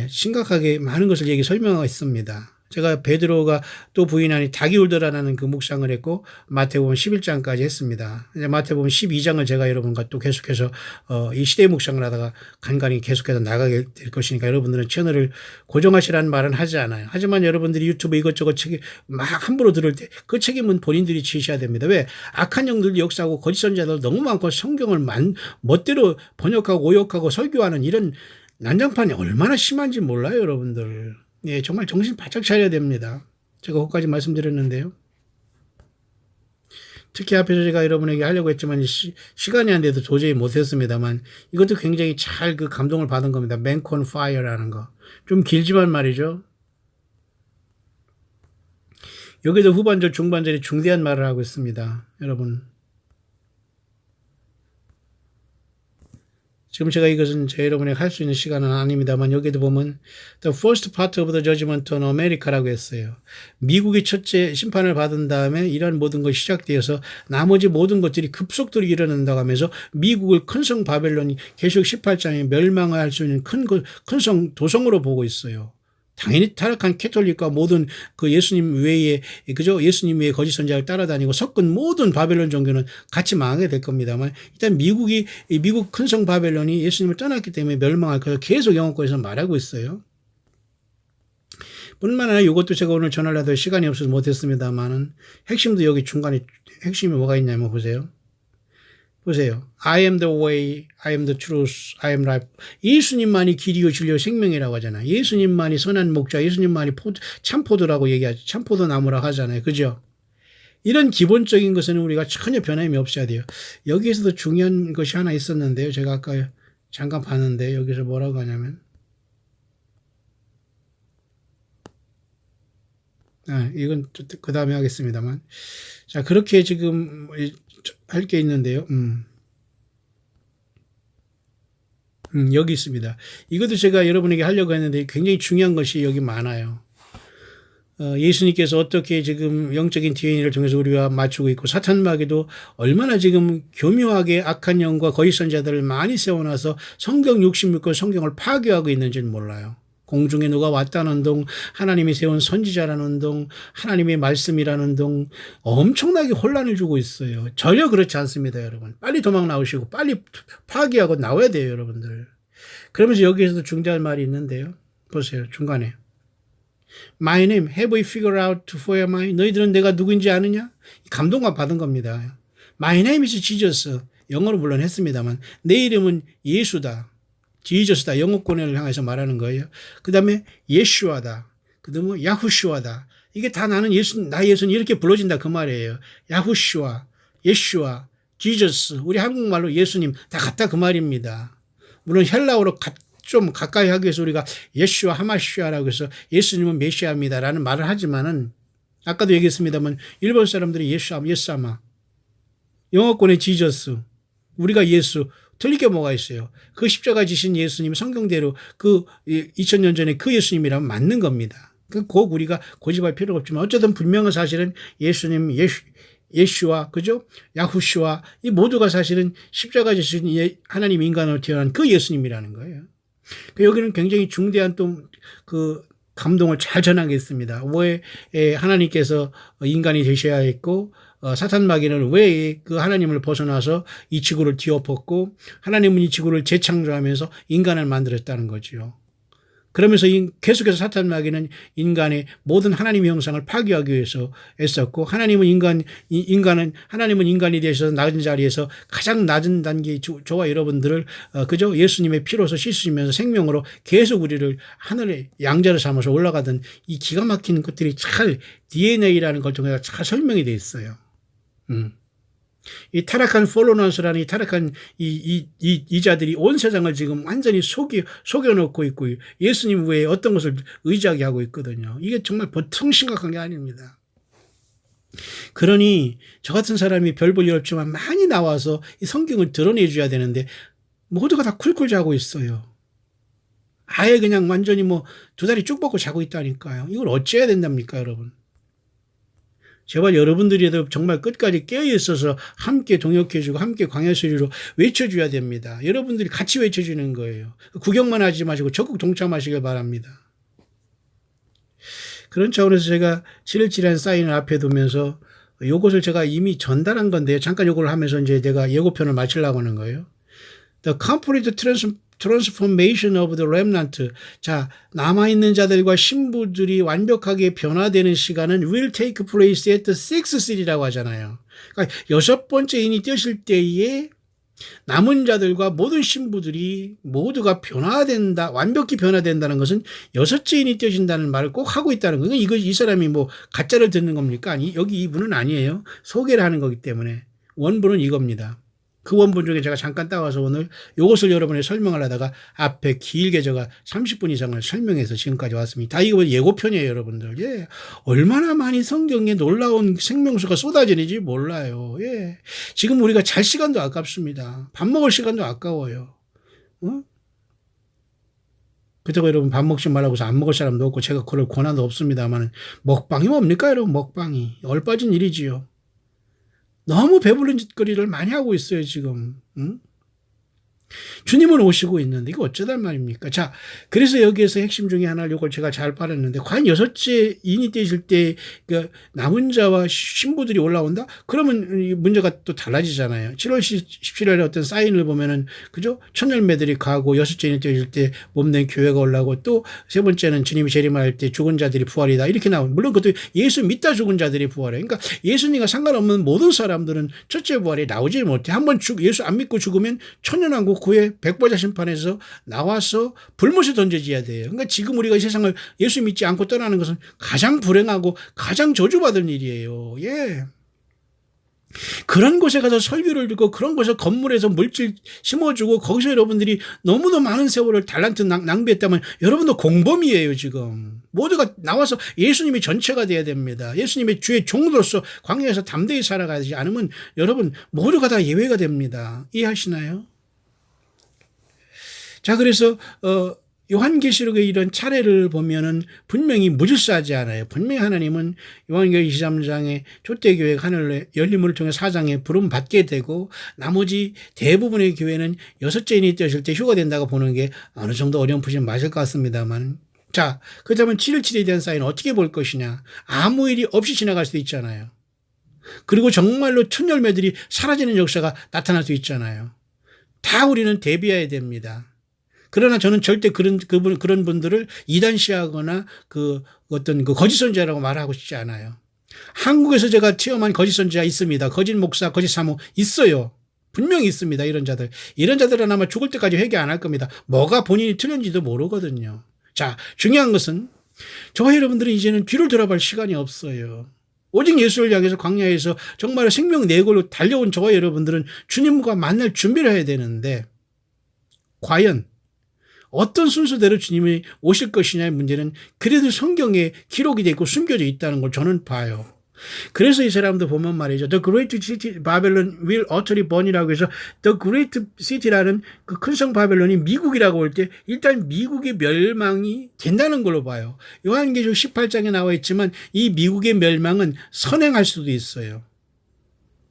심각하게 많은 것을 설명하겠습니다. 제가 베드로가 또 부인하니 닭이 울더라라는 그 묵상을 했고 마태복음 11장까지 했습니다. 이제 마태복음 12장을 제가 여러분과 또 계속해서 이 시대 묵상을 하다가 간간히 계속해서 나가게 될 것이니까 여러분들은 채널을 고정하시라는 말은 하지 않아요. 하지만 여러분들이 유튜브 이것저것 책이 막 함부로 들을 때 그 책임은 본인들이 지셔야 됩니다. 왜? 악한 영들도 역사하고 거짓 선지자들 너무 많고 성경을 멋대로 번역하고 오역하고 설교하는 이런 난장판이 얼마나 심한지 몰라요, 여러분들. 예, 정말 정신 바짝 차려야 됩니다. 제가 거기까지 말씀드렸는데요. 특히 앞에서 제가 여러분에게 하려고 했지만 시간이 안 돼도 도저히 못했습니다만 이것도 굉장히 잘 그 감동을 받은 겁니다. Man on Fire라는 거. 좀 길지만 말이죠. 여기도 후반절, 중반절이 중대한 말을 하고 있습니다. 여러분. 지금 제가 이것은 제 여러분에게 할 수 있는 시간은 아닙니다만 여기도 보면 The first part of the judgment on America라고 했어요. 미국이 첫째 심판을 받은 다음에 이러한 모든 것이 시작되어서 나머지 모든 것들이 급속도로 일어난다고 하면서 미국을 큰 성 바벨론이 계시록 18장에 멸망할 수 있는 큰 성 도성으로 보고 있어요. 당연히 타락한 캐톨릭과 모든 그 예수님 외에 예수님 외에 거짓 선지자를 따라다니고 섞은 모든 바벨론 종교는 같이 망하게 될 겁니다만 일단 미국 큰성 바벨론이 예수님을 떠났기 때문에 멸망할 것을 계속 영어권에서 말하고 있어요. 뿐만 아니라 이것도 제가 오늘 전하려도 시간이 없어서 못했습니다만은 핵심도 여기 중간에 핵심이 뭐가 있냐면 보세요. I am the way, I am the truth, I am life. 예수님만이 길이요 진리요 생명이라고 하잖아요. 예수님만이 선한 목자, 예수님만이 참포도라고 얘기하죠. 참포도 나무라고 하잖아요. 그죠? 이런 기본적인 것은 우리가 전혀 변함이 없어야 돼요. 여기에서도 중요한 것이 하나 있었는데요. 제가 아까 잠깐 봤는데 여기서 뭐라고 하냐면 이건 그 다음에 하겠습니다만 자 그렇게 지금 할 게 있는데요. 여기 있습니다. 이것도 제가 여러분에게 하려고 했는데 굉장히 중요한 것이 여기 많아요. 예수님께서 어떻게 지금 영적인 DNA를 통해서 우리와 맞추고 있고 사탄마귀도 얼마나 지금 교묘하게 악한 영과 거짓 선지자들을 많이 세워놔서 성경 66권 성경을 파괴하고 있는지는 몰라요. 공중에 누가 왔다는 동, 하나님이 세운 선지자라는 동, 하나님의 말씀이라는 동 엄청나게 혼란을 주고 있어요. 전혀 그렇지 않습니다, 여러분. 빨리 도망 나오시고 빨리 파괴하고 나와야 돼요, 여러분들. 그러면서 여기에서도 중대한 말이 있는데요. 보세요, 중간에. My name, have we figured out who am I? 너희들은 내가 누구인지 아느냐? 감동만 받은 겁니다. My name is Jesus. 영어로 물론 했습니다만 내 이름은 예수다. 지저스다. 영어권을 향해서 말하는 거예요. 그 다음에 예슈아다. 그 다음에 야후슈아다. 이게 다 나는 나 예수는 이렇게 불러진다 그 말이에요. 야후슈아. 예슈와, 지저스, 우리 한국말로 예수님 다 같다 그 말입니다. 물론 헬라어로 좀 가까이 하기 위해서 우리가 예슈와 하마시아라고 해서 예수님은 메시아입니다라는 말을 하지만은 아까도 얘기했습니다만 일본 사람들이 예수아마, 영어권의 지저스, 우리가 예수, 틀릴 게 뭐가 있어요. 그 십자가 지신 예수님 성경대로 그 2000년 전에 그 예수님이라면 맞는 겁니다. 꼭 우리가 고집할 필요가 없지만 어쨌든 분명한 사실은 예수님, 예슈와, 그죠? 야후슈와 이 모두가 사실은 십자가 지신 하나님 인간으로 태어난 그 예수님이라는 거예요. 여기는 굉장히 중대한 또 그 감동을 잘 전하겠습니다. 왜 하나님께서 인간이 되셔야 했고 사탄 마귀는 왜 그 하나님을 벗어나서 이 지구를 뒤엎었고 하나님은 이 지구를 재창조하면서 인간을 만들었다는 거지요. 그러면서 계속해서 사탄 마귀는 인간의 모든 하나님의 형상을 파괴하기 위해서 애썼고 하나님은 인간이 되셔서 낮은 자리에서 가장 낮은 단계의 저와 여러분들을 그저 예수님의 피로서 씻으시면서 생명으로 계속 우리를 하늘의 양자로 삼아서 올라가던 이 기가 막히는 것들이 잘 DNA라는 걸 통해서 잘 설명이 되어 있어요. 이 타락한 폴로넌스라는 이 타락한 이 자들이 온 세상을 지금 완전히 속여놓고 있고 예수님 외에 어떤 것을 의지하게 하고 있거든요. 이게 정말 보통 심각한 게 아닙니다. 그러니 저 같은 사람이 별 볼 일 없지만 많이 나와서 이 성경을 드러내줘야 되는데 모두가 다 쿨쿨 자고 있어요. 아예 그냥 완전히 두 다리 쭉 뻗고 자고 있다니까요. 이걸 어찌해야 된답니까, 여러분? 제발 여러분들이라도 정말 끝까지 깨어있어서 함께 동역해주고 함께 광야소리로 외쳐줘야 됩니다. 여러분들이 같이 외쳐주는 거예요. 구경만 하지 마시고 적극 동참하시길 바랍니다. 그런 차원에서 제가 칠일칠한 사인을 앞에 두면서 요것을 제가 이미 전달한 건데 잠깐 요걸 하면서 이제 내가 예고편을 마치려고 하는 거예요. The complete transformation of the remnant. 자, 남아있는 자들과 신부들이 완벽하게 변화되는 시간은 will take place at the sixth seal이라고 하잖아요. 그러니까 여섯 번째 인이 떼실 때에 남은 자들과 모든 신부들이 모두가 변화된다, 완벽히 변화된다는 것은 여섯째 인이 떼진다는 말을 꼭 하고 있다는 거예요. 이 사람이 가짜를 듣는 겁니까? 아니, 여기 이분은 아니에요. 소개를 하는 거기 때문에. 원본은 이겁니다. 그 원본 중에 제가 잠깐 따와서 오늘 이것을 여러분에 설명을 하다가 앞에 길게 제가 30분 이상을 설명해서 지금까지 왔습니다. 다 이거 예고편이에요, 여러분들. 예. 얼마나 많이 성경에 놀라운 생명수가 쏟아지는지 몰라요. 예. 지금 우리가 잘 시간도 아깝습니다. 밥 먹을 시간도 아까워요. 그렇다고 여러분 밥 먹지 말라고 해서 안 먹을 사람도 없고 제가 그럴 권한도 없습니다만 먹방이 뭡니까, 여러분? 먹방이. 얼빠진 일이지요. 너무 배부른 짓거리를 많이 하고 있어요, 지금. 주님은 오시고 있는데 이거 어쩌단 말입니까? 자, 그래서 여기에서 핵심 중에 하나를 요걸 제가 잘 팔았는데 과연 여섯째 인이 떼실 때 그 남은 자와 신부들이 올라온다? 그러면 이 문제가 또 달라지잖아요. 7월 17일에 어떤 사인을 보면은 그죠? 천열매들이 가고 여섯째 인이 떼실 때 몸된 교회가 올라오고 또 세 번째는 주님이 재림할 때 죽은 자들이 부활이다. 이렇게 나오고 물론 그것도 예수 믿다 죽은 자들이 부활해. 그러니까 예수님과 상관없는 모든 사람들은 첫째 부활에 나오지 못해. 한번 예수 안 믿고 죽으면 천년왕국 후에 백보자 심판에서 나와서 불못에 던져져야 돼요. 그러니까 지금 우리가 이 세상을 예수 믿지 않고 떠나는 것은 가장 불행하고 가장 저주받은 일이에요. 예. 그런 곳에 가서 설교를 듣고 그런 곳에 건물에서 물질 심어주고 거기서 여러분들이 너무도 많은 세월을 달란트 낭비했다면 여러분도 공범이에요, 지금. 모두가 나와서 예수님이 전체가 돼야 됩니다. 예수님의 주의 종으로서 광야에서 담대히 살아가지 않으면 여러분 모두가 다 예외가 됩니다. 이해하시나요? 자, 그래서 요한계시록의 이런 차례를 보면은 분명히 무질서하지 않아요. 분명히 하나님은 요한계시록 23장에 촛대교회 하늘 열림을 통해 4장에 부름 받게 되고 나머지 대부분의 교회는 여섯째 인이 떼실 때 휴가 된다고 보는 게 어느 정도 어렴풋이 맞을 것 같습니다만. 자, 그렇다면 7.7에 대한 사인은 어떻게 볼 것이냐. 아무 일이 없이 지나갈 수도 있잖아요. 그리고 정말로 천열매들이 사라지는 역사가 나타날 수 있잖아요. 다 우리는 대비해야 됩니다. 그러나 저는 절대 그런 분들을 이단시하거나 어떤 거짓 선지자라고 말하고 싶지 않아요. 한국에서 제가 체험한 거짓 선지자 있습니다. 거짓 목사, 거짓 사모 있어요. 분명히 있습니다. 이런 자들. 이런 자들은 아마 죽을 때까지 회개 안 할 겁니다. 뭐가 본인이 틀린지도 모르거든요. 자, 중요한 것은 저와 여러분들은 이제는 뒤를 돌아볼 시간이 없어요. 오직 예수를 향해서 광야에서 정말 생명 내걸로 달려온 저와 여러분들은 주님과 만날 준비를 해야 되는데 과연 어떤 순서대로 주님이 오실 것이냐의 문제는 그래도 성경에 기록이 되어 있고 숨겨져 있다는 걸 저는 봐요. 그래서 이 사람도 보면 말이죠. The Great City Babylon will utterly burn이라고 해서 The Great City라는 그 큰 성 바벨론이 미국이라고 할 때 일단 미국의 멸망이 된다는 걸로 봐요. 요한계시록 18장에 나와 있지만 이 미국의 멸망은 선행할 수도 있어요.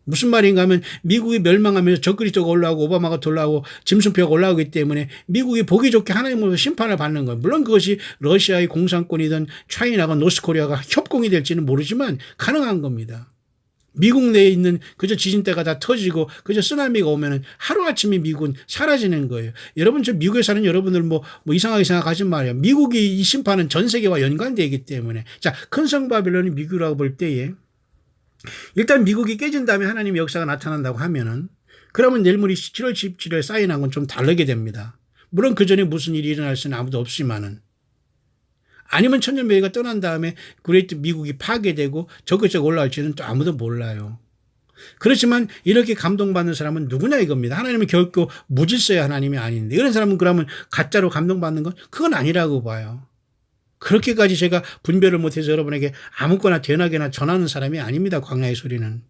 무슨 말인가 하면 미국이 멸망하면서 적그리스도가 올라오고 오바마가 올라오고 짐승표가 올라오기 때문에 미국이 보기 좋게 하나님으로부터 심판을 받는 거예요. 물론 그것이 러시아의 공산권이든 차이나가 노스코리아가 협공이 될지는 모르지만 가능한 겁니다. 미국 내에 있는 그저 지진대가 다 터지고 그저 쓰나미가 오면은 하루아침에 미국은 사라지는 거예요. 여러분 저 미국에 사는 여러분들 뭐 이상하게 생각하지 말아요. 미국이 이 심판은 전 세계와 연관되기 때문에 자, 큰 성 바벨론이 미국이라고 볼 때에 일단 미국이 깨진 다음에 하나님의 역사가 나타난다고 하면은 그러면 내일모레 7월 17일에 사인한 건 좀 다르게 됩니다. 물론 그 전에 무슨 일이 일어날 수는 아무도 없지만은 아니면 천년명예가 떠난 다음에 그레이트 미국이 파괴되고 저것저것 올라올지는 또 아무도 몰라요. 그렇지만 이렇게 감동받는 사람은 누구냐 이겁니다. 하나님은 결코 무질서의 하나님이 아닌데 이런 사람은 그러면 가짜로 감동받는 건 그건 아니라고 봐요. 그렇게까지 제가 분별을 못해서 여러분에게 아무거나 되나게나 전하는 사람이 아닙니다. 광야의 소리는.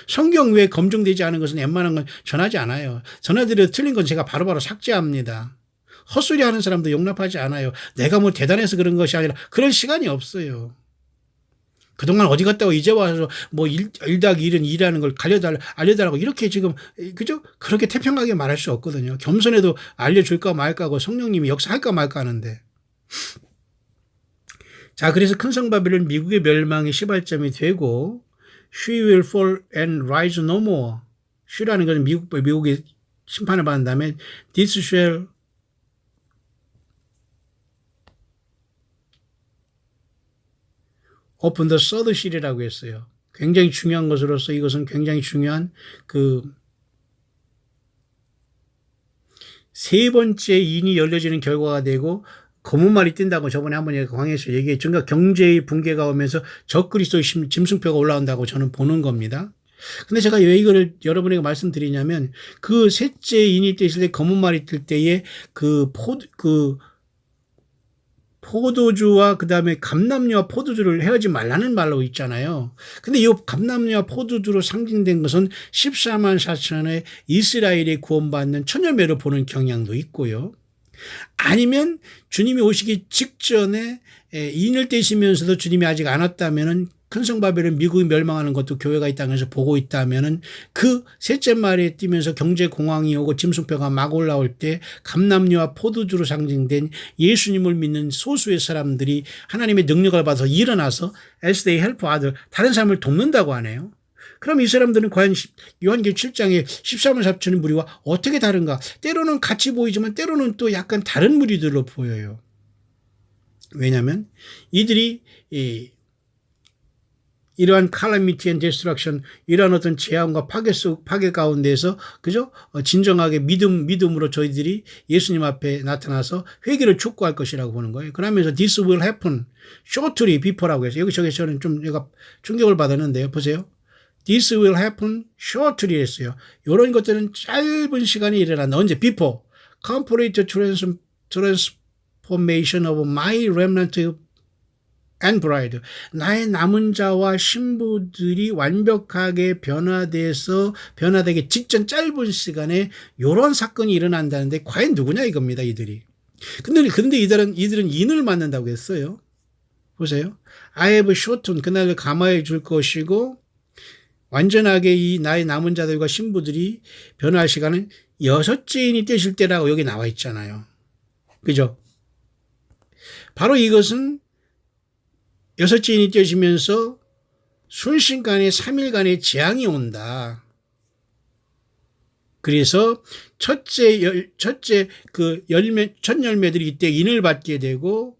성경 외에 검증되지 않은 것은 웬만한 건 전하지 않아요. 전하더라도 틀린 건 제가 바로바로 삭제합니다. 헛소리 하는 사람도 용납하지 않아요. 내가 뭐 대단해서 그런 것이 아니라 그럴 시간이 없어요. 그동안 어디 갔다 와 이제 와서 뭐 1+1은 2라는 걸 알려달라고 이렇게 지금 그죠? 그렇게 태평하게 말할 수 없거든요. 겸손해도 알려줄까 말까 하고 성령님이 역사할까 말까 하는데 자, 그래서 큰 성 바벨론 미국의 멸망의 시발점이 되고 She will fall and rise no more. She라는 것은 미국이 심판을 받은 다음에 This shall open the third seal이라고 했어요. 굉장히 중요한 것으로서 이것은 굉장히 중요한 그 세 번째 인이 열려지는 결과가 되고 검은 말이 뛴다고 저번에 한번 광야에서 얘기했죠. 그러니까 경제의 붕괴가 오면서 적그리스도의 짐승표가 올라온다고 저는 보는 겁니다. 근데 제가 왜 이거를 여러분에게 말씀드리냐면 그 셋째 인이 떼실 때 검은 말이 뜰 때에 포도주와 그다음에 감람류와 포도주를 헤어지 말라는 말로 있잖아요. 근데 이 감람류와 포도주로 상징된 것은 14만 4천의 이스라엘이 구원받는 천년매로 보는 경향도 있고요. 아니면 주님이 오시기 직전에 인을 떼시면서도 주님이 아직 안 왔다면은 큰 성 바벨론 미국이 멸망하는 것도 교회가 이 땅에서 보고 있다면은 그 셋째 말에 뛰면서 경제 공황이 오고 짐승표가 막 올라올 때 감람류와 포도주로 상징된 예수님을 믿는 소수의 사람들이 하나님의 능력을 받아서 일어나서 as they help others 다른 사람을 돕는다고 하네요. 그럼 이 사람들은 과연 요한계시록 7장에 14만 4천의 무리와 어떻게 다른가? 때로는 같이 보이지만 때로는 또 약간 다른 무리들로 보여요. 왜냐하면 이들이 이러한 calamity and destruction, 이러한 어떤 재앙과 파괴 가운데에서 그죠? 진정하게 믿음으로 저희들이 예수님 앞에 나타나서 회개를 촉구할 것이라고 보는 거예요. 그러면서 this will happen shortly before라고 해서 여기저기서는 좀 제가 충격을 받았는데요. 보세요. This will happen shortly 했어요. 이런 것들은 짧은 시간에 일어난다. 언제? Before. Complete transformation of my remnant and bride. 나의 남은 자와 신부들이 완벽하게 변화되기 직전 짧은 시간에 이런 사건이 일어난다는데 과연 누구냐 이겁니다. 이들이. 근데 이들은 인을 맞는다고 했어요. 보세요. I have shortened. 그날을 감화해 줄 것이고 완전하게 이 나의 남은 자들과 신부들이 변화할 시간은 여섯째 인이 떼실 때라고 여기 나와 있잖아요. 그죠? 바로 이것은 여섯째 인이 떼시면서 순식간에 3일간의 재앙이 온다. 그래서 첫 열매들이 이때 인을 받게 되고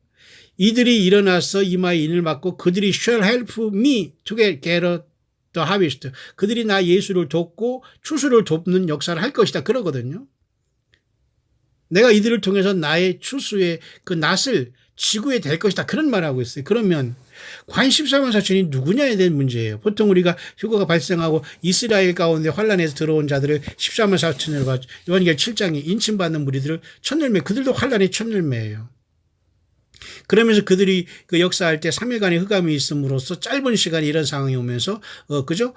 이들이 일어나서 이마에 인을 받고 그들이 shall help me to get the harvest. 그들이 나 예수를 돕고 추수를 돕는 역사를 할 것이다. 그러거든요. 내가 이들을 통해서 나의 추수의 그 낫을 지구에 댈 것이다. 그런 말을 하고 있어요. 그러면 과연 14만 4천이 누구냐에 대한 문제예요. 보통 우리가 휴거가 발생하고 이스라엘 가운데 환란에서 들어온 자들을 14만 4천을 봐. 요한계시록 7장에 인침받는 무리들을 첫열매, 그들도 환란의 첫열매예요. 그러면서 그들이 그 역사할 때 3일간의 흑암이 있음으로써 짧은 시간에 이런 상황이 오면서 그죠?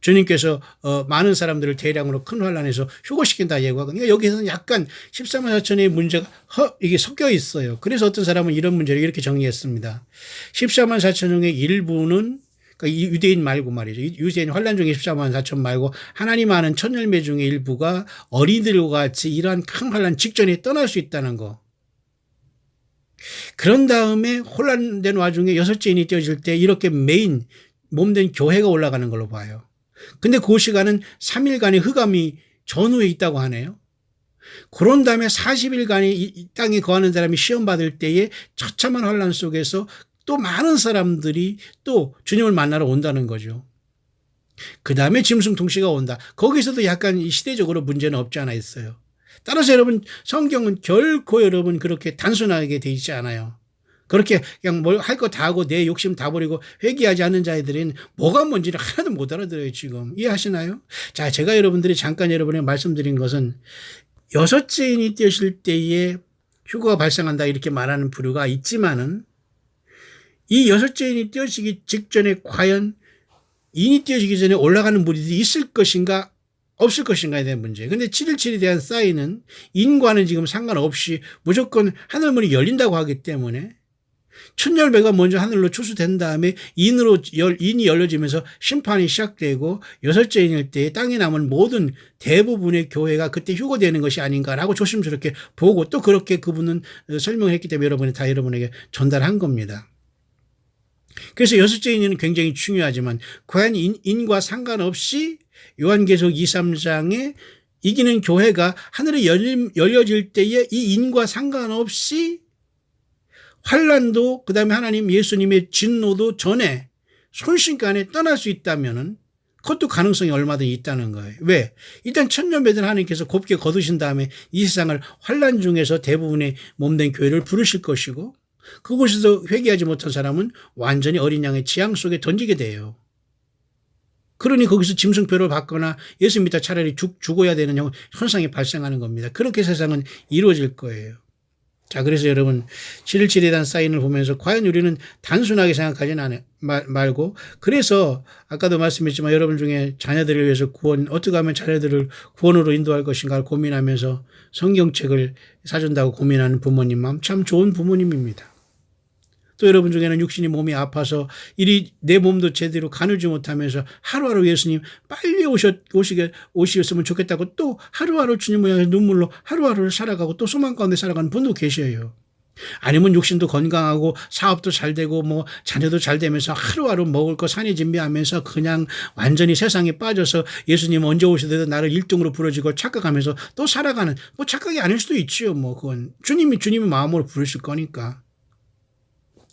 주님께서 많은 사람들을 대량으로 큰 환란에서 휴거시킨다 예고하거든요. 그러니까 여기서는 약간 14만 4천의 문제가 이게 섞여 있어요. 그래서 어떤 사람은 이런 문제를 이렇게 정리했습니다. 14만 4천 중에 일부는 그러니까 유대인 말고 말이죠. 유대인 환란 중에 14만 4천 말고 하나님 아는 첫 열매 중에 일부가 어린이들과 같이 이러한 큰 환란 직전에 떠날 수 있다는 거. 그런 다음에 혼란된 와중에 여섯째 인이 띄어질 때 이렇게 메인 몸된 교회가 올라가는 걸로 봐요. 근데 그 시간은 3일간의 흑암이 전후에 있다고 하네요. 그런 다음에 40일간의 이 땅에 거하는 사람이 시험받을 때에 처참한 환란 속에서 또 많은 사람들이 또 주님을 만나러 온다는 거죠. 그 다음에 짐승통치가 온다. 거기서도 약간 시대적으로 문제는 없지 않아 있어요. 따라서 여러분 성경은 결코 여러분 그렇게 단순하게 돼 있지 않아요. 그렇게 그냥 뭘 할 거 다 하고 내 욕심 다 버리고 회개하지 않는 자들은 뭐가 뭔지를 하나도 못 알아들어요 지금. 이해하시나요? 자, 제가 여러분들이 잠깐 여러분에게 말씀드린 것은 여섯째 인이 띄어질 때에 휴거가 발생한다 이렇게 말하는 부류가 있지만은 이 여섯째 인이 띄어지기 직전에 과연 인이 띄어지기 전에 올라가는 무리들이 있을 것인가 없을 것인가에 대한 문제. 근데 7.17에 대한 사인은 인과는 지금 상관없이 무조건 하늘문이 열린다고 하기 때문에 천열배가 먼저 하늘로 추수된 다음에 인이 열려지면서 심판이 시작되고 여섯째 인일 때 땅에 남은 모든 대부분의 교회가 그때 휴거되는 것이 아닌가라고 조심스럽게 보고 또 그렇게 그분은 설명을 했기 때문에 여러분이 다 여러분에게 전달한 겁니다. 그래서 여섯째 인은 굉장히 중요하지만 과연 인과 상관없이 요한계시록 2, 3장에 이기는 교회가 하늘이 열려질 때에 이 인과 상관없이 환란도 그다음에 하나님 예수님의 진노도 전에 순식간에 떠날 수 있다면은 그것도 가능성이 얼마든지 있다는 거예요. 왜? 일단 천년배들 하나님께서 곱게 거두신 다음에 이 세상을 환란 중에서 대부분의 몸된 교회를 부르실 것이고 그곳에서 회개하지 못한 사람은 완전히 어린 양의 재앙 속에 던지게 돼요. 그러니 거기서 짐승표를 받거나 예수 믿다 차라리 죽어야 되는 현상이 발생하는 겁니다. 그렇게 세상은 이루어질 거예요. 자, 그래서 여러분 7.17에 대한 사인을 보면서 과연 우리는 단순하게 생각하지는 말고 그래서 아까도 말씀했지만 여러분 중에 자녀들을 위해서 어떻게 하면 자녀들을 구원으로 인도할 것인가를 고민하면서 성경책을 사준다고 고민하는 부모님 마음 참 좋은 부모님입니다. 또 여러분 중에는 육신이 몸이 아파서 내 몸도 제대로 가누지 못하면서 하루하루 예수님 빨리 오시겠으면 좋겠다고 또 하루하루 주님을 향해 눈물로 하루하루를 살아가고 또 소망 가운데 살아가는 분도 계셔요. 아니면 육신도 건강하고 사업도 잘 되고 뭐 자녀도 잘 되면서 하루하루 먹을 거 산이 진비하면서 그냥 완전히 세상에 빠져서 예수님 언제 오시더라도 나를 1등으로 부르시고 착각하면서 또 살아가는 뭐 착각이 아닐 수도 있지요. 뭐 그건 주님의 마음으로 부르실 거니까.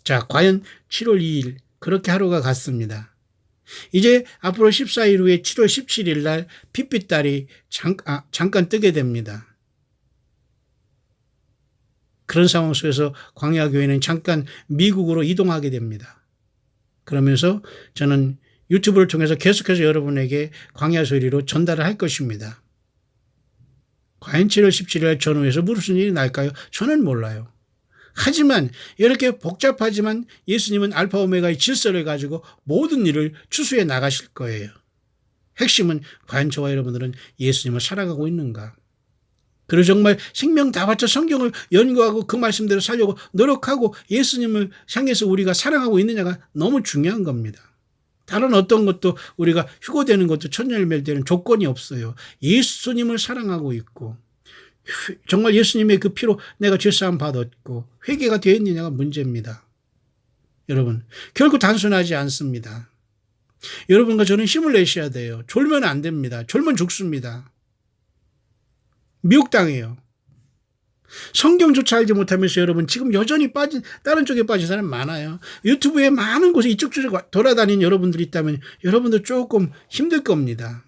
자, 과연 7월 2일 그렇게 하루가 갔습니다. 이제 앞으로 14일 후에 7월 17일 날 핏빛달이 잠깐 뜨게 됩니다. 그런 상황 속에서 광야교회는 잠깐 미국으로 이동하게 됩니다. 그러면서 저는 유튜브를 통해서 계속해서 여러분에게 광야 소리로 전달을 할 것입니다. 과연 7월 17일 날 전후에서 무슨 일이 날까요? 저는 몰라요. 하지만 이렇게 복잡하지만 예수님은 알파 오메가의 질서를 가지고 모든 일을 추수해 나가실 거예요. 핵심은 과연 저와 여러분들은 예수님을 살아가고 있는가? 그리고 정말 생명 다 바쳐 성경을 연구하고 그 말씀대로 살려고 노력하고 예수님을 향해서 우리가 사랑하고 있느냐가 너무 중요한 겁니다. 다른 어떤 것도 우리가 휴거되는 것도 천년멸되는 조건이 없어요. 예수님을 사랑하고 있고 정말 예수님의 그 피로 내가 죄사함 받았고 회개가 되어 있느냐가 문제입니다. 여러분 결코 단순하지 않습니다. 여러분과 저는 힘을 내셔야 돼요. 졸면 안 됩니다. 졸면 죽습니다. 미혹당해요. 성경조차 알지 못하면서 여러분 지금 여전히 다른 쪽에 빠진 사람 많아요. 유튜브에 많은 곳에 이쪽 저쪽 돌아다니는 여러분들이 있다면 여러분도 조금 힘들 겁니다.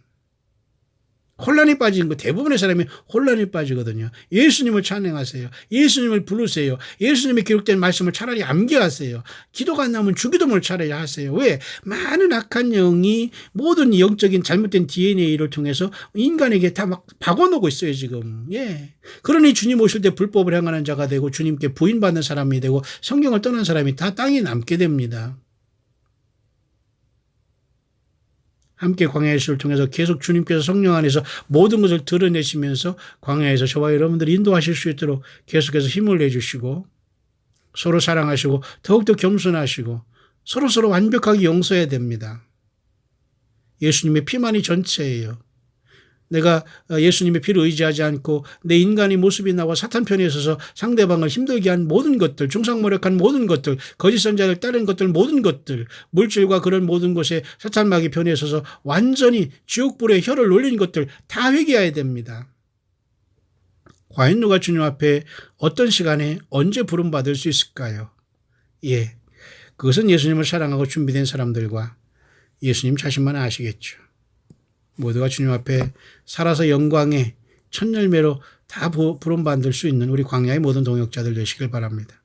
혼란에 빠진 거 대부분의 사람이 혼란에 빠지거든요. 예수님을 찬양하세요. 예수님을 부르세요. 예수님의 기록된 말씀을 차라리 암기하세요. 기도가 안 나오면 주기도문을 차라리 하세요. 왜? 많은 악한 영이 모든 영적인 잘못된 DNA를 통해서 인간에게 다 막 박아놓고 있어요, 지금. 예. 그러니 주님 오실 때 불법을 행하는 자가 되고 주님께 부인받는 사람이 되고 성경을 떠난 사람이 다 땅에 남게 됩니다. 함께 광야의 술을 통해서 계속 주님께서 성령 안에서 모든 것을 드러내시면서 광야에서 저와 여러분들이 인도하실 수 있도록 계속해서 힘을 내주시고 서로 사랑하시고 더욱더 겸손하시고 서로 완벽하게 용서해야 됩니다. 예수님의 피만이 전체예요. 내가 예수님의 피를 의지하지 않고 내 인간의 모습이 나와 사탄 편에 있어서 상대방을 힘들게 한 모든 것들, 중상모략한 모든 것들, 거짓 선자를 따른 것들, 모든 것들, 물질과 그런 모든 것에 사탄 마귀 편에 있어서 완전히 지옥불에 혀를 놀린 것들 다 회개해야 됩니다. 과연 누가 주님 앞에 어떤 시간에 언제 부름받을 수 있을까요? 예, 그것은 예수님을 사랑하고 준비된 사람들과 예수님 자신만 아시겠죠. 모두가 주님 앞에 살아서 영광의 첫 열매로 다 부름받을 수 있는 우리 광야의 모든 동역자들 되시길 바랍니다.